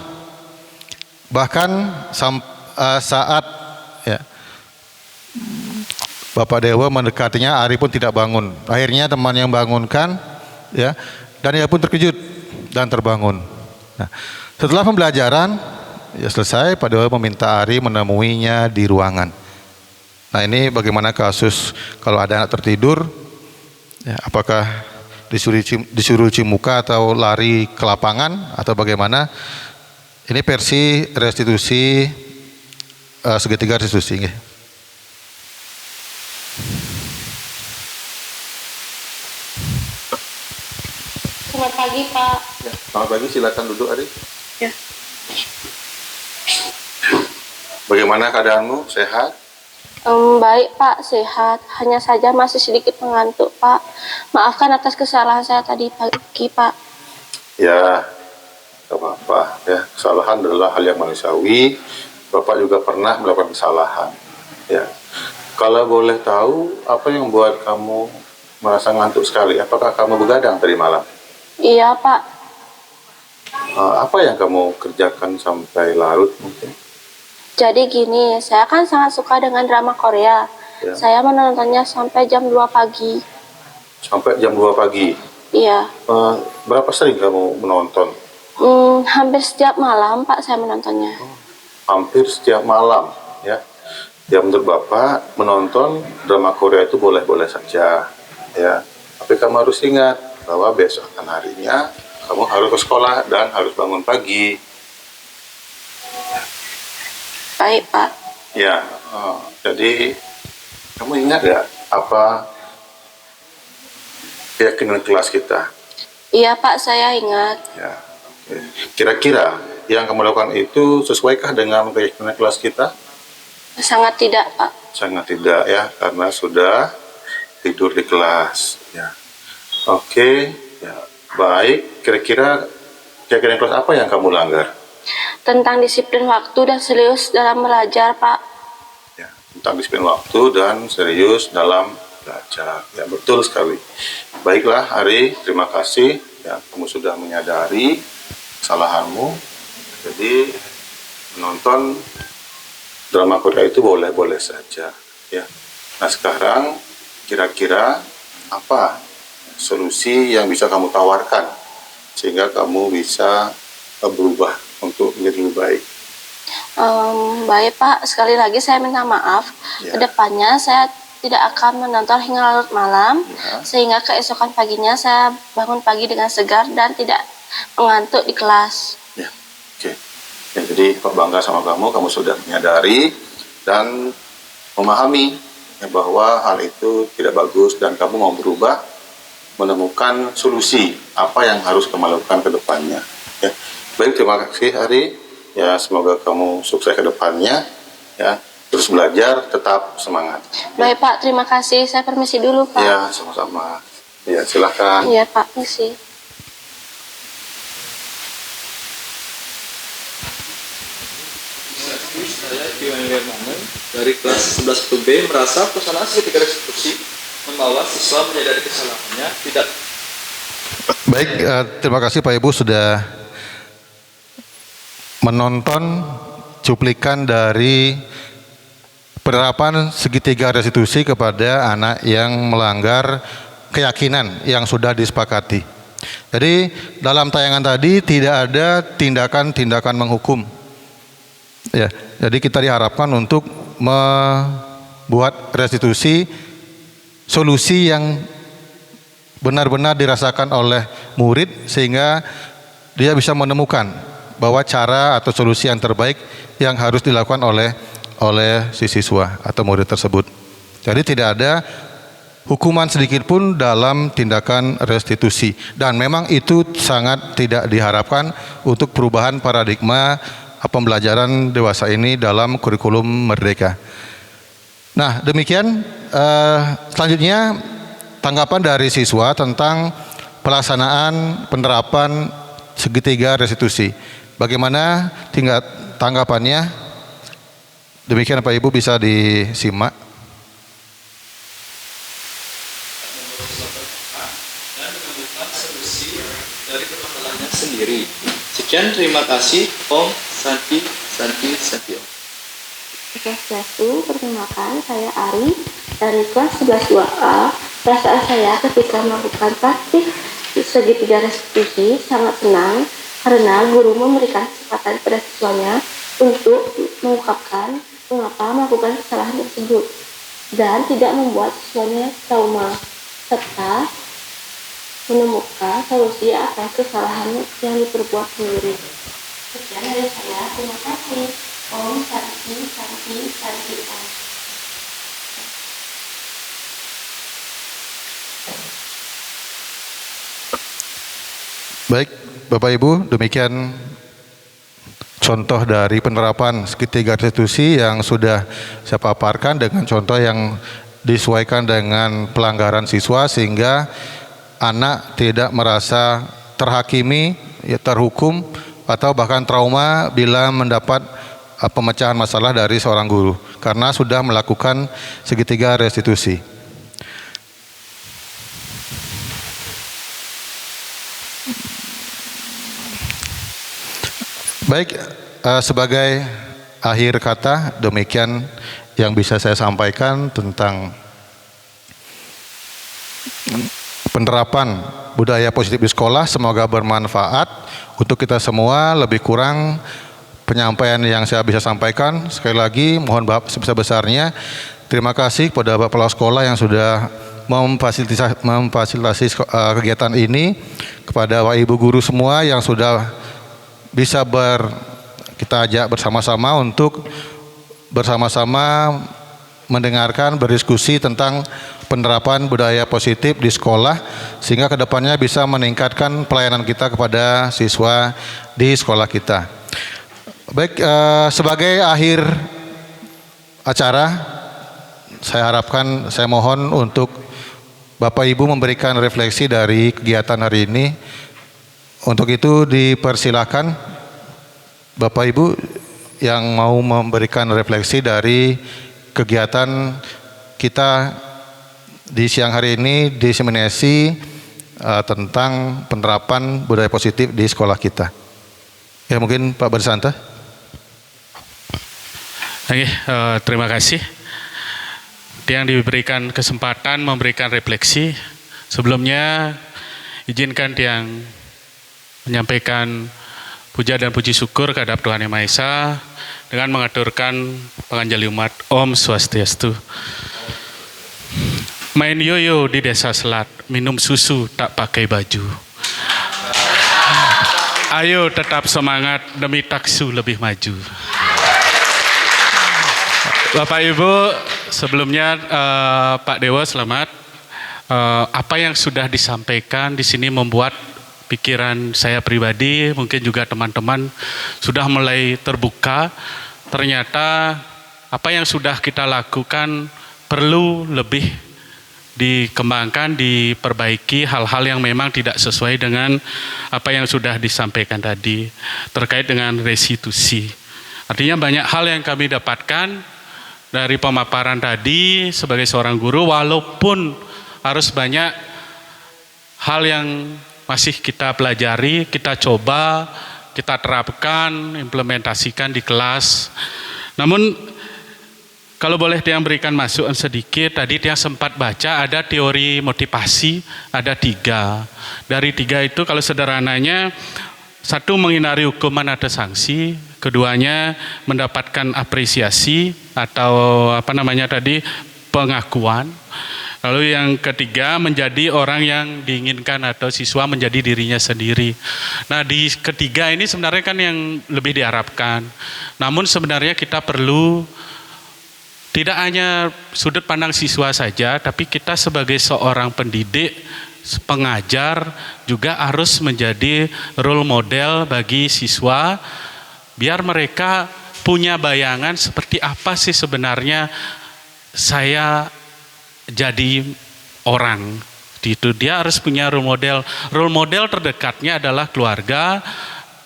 Bahkan saat ya, Bapak Dewa mendekatinya, Ari pun tidak bangun. Akhirnya teman yang bangunkan, ya, dan ia pun terkejut dan terbangun. Nah, setelah pembelajaran, ya selesai, Pak Dewa meminta Ari menemuinya di ruangan. Nah ini bagaimana kasus kalau ada anak tertidur, ya, apakah disuruh cuci muka atau lari ke lapangan atau bagaimana? Ini versi restitusi segitiga restitusi. Nggih. Selamat pagi, Pak. Ya, selamat pagi, silakan duduk Ari. Ya. Bagaimana keadaanmu? Sehat? Baik, Pak, sehat. Hanya saja masih sedikit mengantuk, Pak. Maafkan atas kesalahan saya tadi pagi, Pak. Ya, tidak apa-apa. Ya, kesalahan adalah hal yang manusiawi. Bapak juga pernah melakukan kesalahan. Ya, kalau boleh tahu, apa yang membuat kamu merasa ngantuk sekali? Apakah kamu begadang tadi malam? Iya, Pak. Apa yang kamu kerjakan sampai larut mungkin? Jadi gini, saya kan sangat suka dengan drama Korea. Ya. Saya menontonnya sampai jam 2 pagi. Sampai jam 2 pagi? Iya. Berapa sering kamu menonton? Hampir setiap malam, Pak, saya menontonnya. Hampir setiap malam, ya. Ya menurut Bapak, menonton drama Korea itu boleh-boleh saja, ya. Tapi kamu harus ingat bahwa besokan harinya kamu harus ke sekolah dan harus bangun pagi. Baik, Pak. Ya, jadi kamu ingat ya apa keyakinan kelas kita? Iya, Pak, saya ingat. Ya, oke. Kira-kira yang kamu lakukan itu sesuaikah dengan keyakinan kelas kita? Sangat tidak, Pak. Sangat tidak ya, karena sudah tidur di kelas. Ya, oke, ya baik. Kira-kira keyakinan kelas apa yang kamu langgar? Tentang disiplin waktu dan serius dalam belajar, Pak. Ya, tentang disiplin waktu dan serius dalam belajar. Ya, betul sekali. Baiklah, Ari, terima kasih. Ya, kamu sudah menyadari kesalahanmu. Jadi, menonton drama Korea itu boleh-boleh saja. Ya. Nah, sekarang kira-kira apa solusi yang bisa kamu tawarkan sehingga kamu bisa berubah untuk menjadi lebih baik? Baik, Pak, sekali lagi saya minta maaf. Ya. Kedepannya saya tidak akan menonton hingga larut malam, Ya. sehingga keesokan paginya saya bangun pagi dengan segar dan tidak mengantuk di kelas. Ya, oke. Ya, jadi Pak bangga sama kamu sudah menyadari dan memahami ya, bahwa hal itu tidak bagus dan kamu mau berubah, menemukan solusi apa yang harus kamu lakukan ke depannya. Ya. Baik, terima kasih Ari. Ya, semoga kamu sukses ke depannya. Ya, terus belajar, tetap semangat. Baik, Pak, terima kasih. Saya permisi dulu, Pak. Ya, sama-sama. Ya, silakan. Iya, Pak, permisi. Saya Iwan Hermangen dari kelas 11B merasa pelaksanaan segitiga restitusi membawa siswa menyadari kesalahannya tidak. Baik, terima kasih Pak Ibu sudah menonton cuplikan dari penerapan segitiga restitusi kepada anak yang melanggar keyakinan yang sudah disepakati. Jadi dalam tayangan tadi tidak ada tindakan-tindakan menghukum. Ya, jadi kita diharapkan untuk membuat restitusi solusi yang benar-benar dirasakan oleh murid sehingga dia bisa menemukan bahwa cara atau solusi yang terbaik yang harus dilakukan oleh si siswa atau murid tersebut. Jadi tidak ada hukuman sedikit pun dalam tindakan restitusi dan memang itu sangat tidak diharapkan untuk perubahan paradigma pembelajaran dewasa ini dalam kurikulum Merdeka. Nah, demikian selanjutnya tanggapan dari siswa tentang pelaksanaan penerapan segitiga restitusi. Bagaimana tingkat tanggapannya? Demikian Pak Ibu bisa disimak. Dan menemukan solusi dari permasalahannya sendiri. Sekian, terima kasih Om Santi Satio. Swastiastu, perkenalkan saya Ari dari kelas 11-2A. Perasaan saya ketika melakukan praktik segitiga restitusi sangat senang karena guru memberikan kesempatan pada siswanya untuk mengungkapkan mengapa melakukan kesalahan tersebut dan tidak membuat siswanya trauma, serta menemukan solusi atas kesalahan yang diperbuat sendiri. Sekian dari saya, terima kasih. Om Santi Santi Santi Om. Baik, Bapak Ibu, demikian contoh dari penerapan ketiga restitusi yang sudah saya paparkan dengan contoh yang disesuaikan dengan pelanggaran siswa sehingga anak tidak merasa terhakimi, ya, terhukum atau bahkan trauma bila mendapat pemecahan masalah dari seorang guru karena sudah melakukan segitiga restitusi. Baik, sebagai akhir kata demikian yang bisa saya sampaikan tentang penerapan budaya positif di sekolah. Semoga bermanfaat untuk kita semua. Lebih kurang penyampaian yang saya bisa sampaikan. Sekali lagi mohon maaf sebesar-besarnya. Terima kasih kepada Bapak Kepala Sekolah yang sudah memfasilitasi kegiatan ini, kepada Bapak Ibu guru semua yang sudah bisa kita ajak bersama-sama untuk bersama-sama mendengarkan, berdiskusi tentang penerapan budaya positif di sekolah sehingga kedepannya bisa meningkatkan pelayanan kita kepada siswa di sekolah kita. Baik, sebagai akhir acara, saya mohon untuk Bapak Ibu memberikan refleksi dari kegiatan hari ini. Untuk itu dipersilakan Bapak Ibu yang mau memberikan refleksi dari kegiatan kita di siang hari ini, diseminasi tentang penerapan budaya positif di sekolah kita. Ya, mungkin Pak Bersanta. Oke, terima kasih yang diberikan kesempatan memberikan refleksi. Sebelumnya izinkan yang menyampaikan puja dan puji syukur kehadap Tuhan Yang Maha Esa dengan mengaturkan penganjali umat Om Swastiastu. Main yoyo di desa Selat, minum susu tak pakai baju. Ayo tetap semangat demi taksu lebih maju. Bapak Ibu, sebelumnya Pak Dewa selamat. Apa yang sudah disampaikan di sini membuat pikiran saya pribadi, mungkin juga teman-teman sudah mulai terbuka. Ternyata apa yang sudah kita lakukan perlu lebih dikembangkan, diperbaiki hal-hal yang memang tidak sesuai dengan apa yang sudah disampaikan tadi terkait dengan restitusi. Artinya banyak hal yang kami dapatkan dari pemaparan tadi sebagai seorang guru, walaupun harus banyak hal yang masih kita pelajari, kita coba, kita terapkan, implementasikan di kelas. Namun kalau boleh Tiang berikan masukan sedikit, tadi Tiang sempat baca ada teori motivasi, ada 3. Dari 3 itu kalau sederhananya, 1 menghindari hukuman atau sanksi, keduanya mendapatkan apresiasi atau pengakuan. Lalu yang ketiga menjadi orang yang diinginkan atau siswa menjadi dirinya sendiri. Nah di ketiga ini sebenarnya kan yang lebih diharapkan. Namun sebenarnya kita perlu tidak hanya sudut pandang siswa saja, tapi kita sebagai seorang pendidik, pengajar juga harus menjadi role model bagi siswa biar mereka punya bayangan seperti apa sih sebenarnya saya jadi orang. Itu dia harus punya role model. Role model terdekatnya adalah keluarga,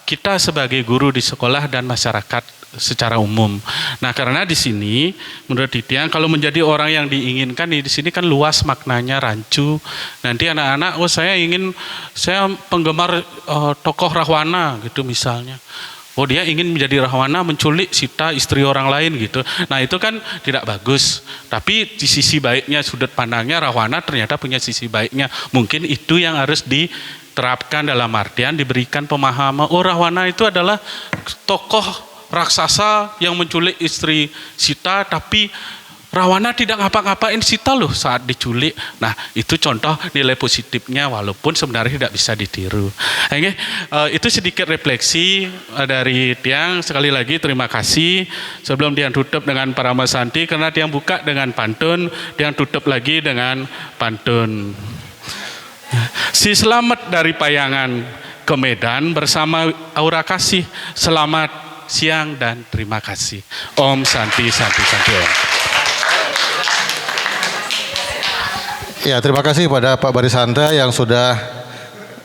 kita sebagai guru di sekolah dan masyarakat secara umum. Nah, karena di sini menurut Tiang kalau menjadi orang yang diinginkan di sini kan luas maknanya, rancu. Nanti anak-anak, saya penggemar tokoh Rahwana gitu misalnya. Oh dia ingin menjadi Rahwana menculik Sita istri orang lain gitu. Nah itu kan tidak bagus. Tapi di sisi baiknya sudut pandangnya Rahwana ternyata punya sisi baiknya. Mungkin itu yang harus diterapkan dalam artian diberikan pemahaman. Oh Rahwana itu adalah tokoh raksasa yang menculik istri Sita, tapi Rawana tidak ngapa-ngapain Sita loh saat diculik. Nah, itu contoh nilai positifnya walaupun sebenarnya tidak bisa ditiru. Itu sedikit refleksi dari Tiang. Sekali lagi terima kasih. Sebelum Tiang tutup dengan Parama Santi, karena Tiang buka dengan pantun, Tiang tutup lagi dengan pantun. Si selamat dari Payangan ke Medan bersama Aura Kasih. Selamat siang dan terima kasih. Om Santi Santi Santi Om. Ya, terima kasih pada Pak Barisanta yang sudah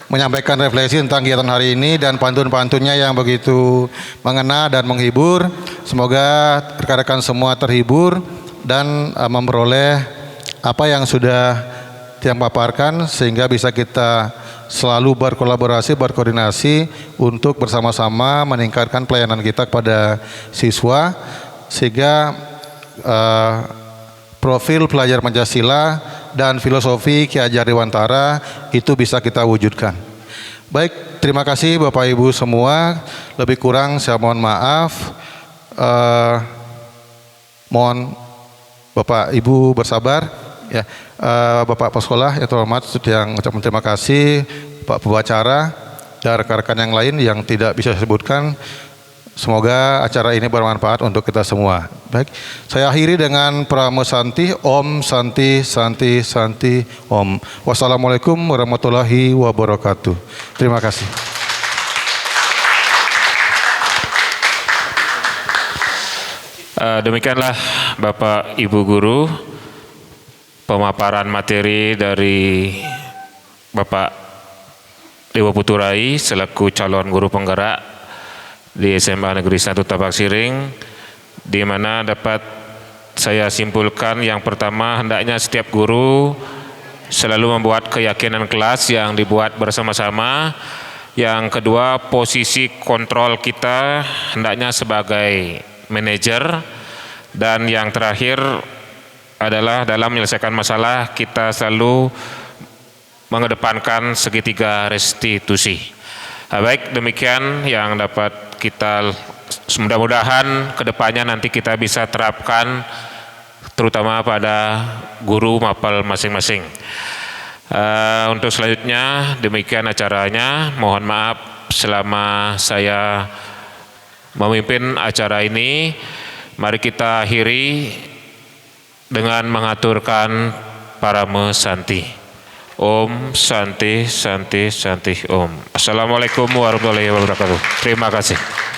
menyampaikan refleksi tentang kegiatan hari ini dan pantun-pantunnya yang begitu mengena dan menghibur. Semoga rekan-rekan semua terhibur dan memperoleh apa yang sudah Tiang paparkan sehingga bisa kita selalu berkolaborasi, berkoordinasi untuk bersama-sama meningkatkan pelayanan kita kepada siswa sehingga profil pelajar Pancasila dan filosofi Ki Hajar Dewantara itu bisa kita wujudkan. Baik, terima kasih Bapak Ibu semua. Lebih kurang saya mohon maaf. Mohon Bapak Ibu bersabar. Ya, Bapak Sekolah yang terhormat, yang ucapkan terima kasih, Pak Pembacara dan rekan-rekan yang lain yang tidak bisa disebutkan. Semoga acara ini bermanfaat untuk kita semua. Baik, saya akhiri dengan Parama Santi. Om Santi Santi Santi Om. Wassalamualaikum warahmatullahi wabarakatuh. Terima kasih. Demikianlah Bapak Ibu Guru pemaparan materi dari Bapak Dewa Puturai selaku calon guru penggerak di SMA Negeri 1 Tapak Siring, di mana dapat saya simpulkan yang pertama, hendaknya setiap guru selalu membuat keyakinan kelas yang dibuat bersama-sama. Yang kedua, posisi kontrol kita hendaknya sebagai manajer. Dan yang terakhir adalah dalam menyelesaikan masalah kita selalu mengedepankan segitiga restitusi. Baik, demikian yang dapat kita, mudah-mudahan kedepannya nanti kita bisa terapkan terutama pada guru mapel masing-masing. Untuk selanjutnya demikian acaranya. Mohon maaf selama saya memimpin acara ini. Mari kita akhiri dengan mengaturkan Parama Santi. Om Santi Santi Santi Om. Assalamualaikum warahmatullahi wabarakatuh. Terima kasih.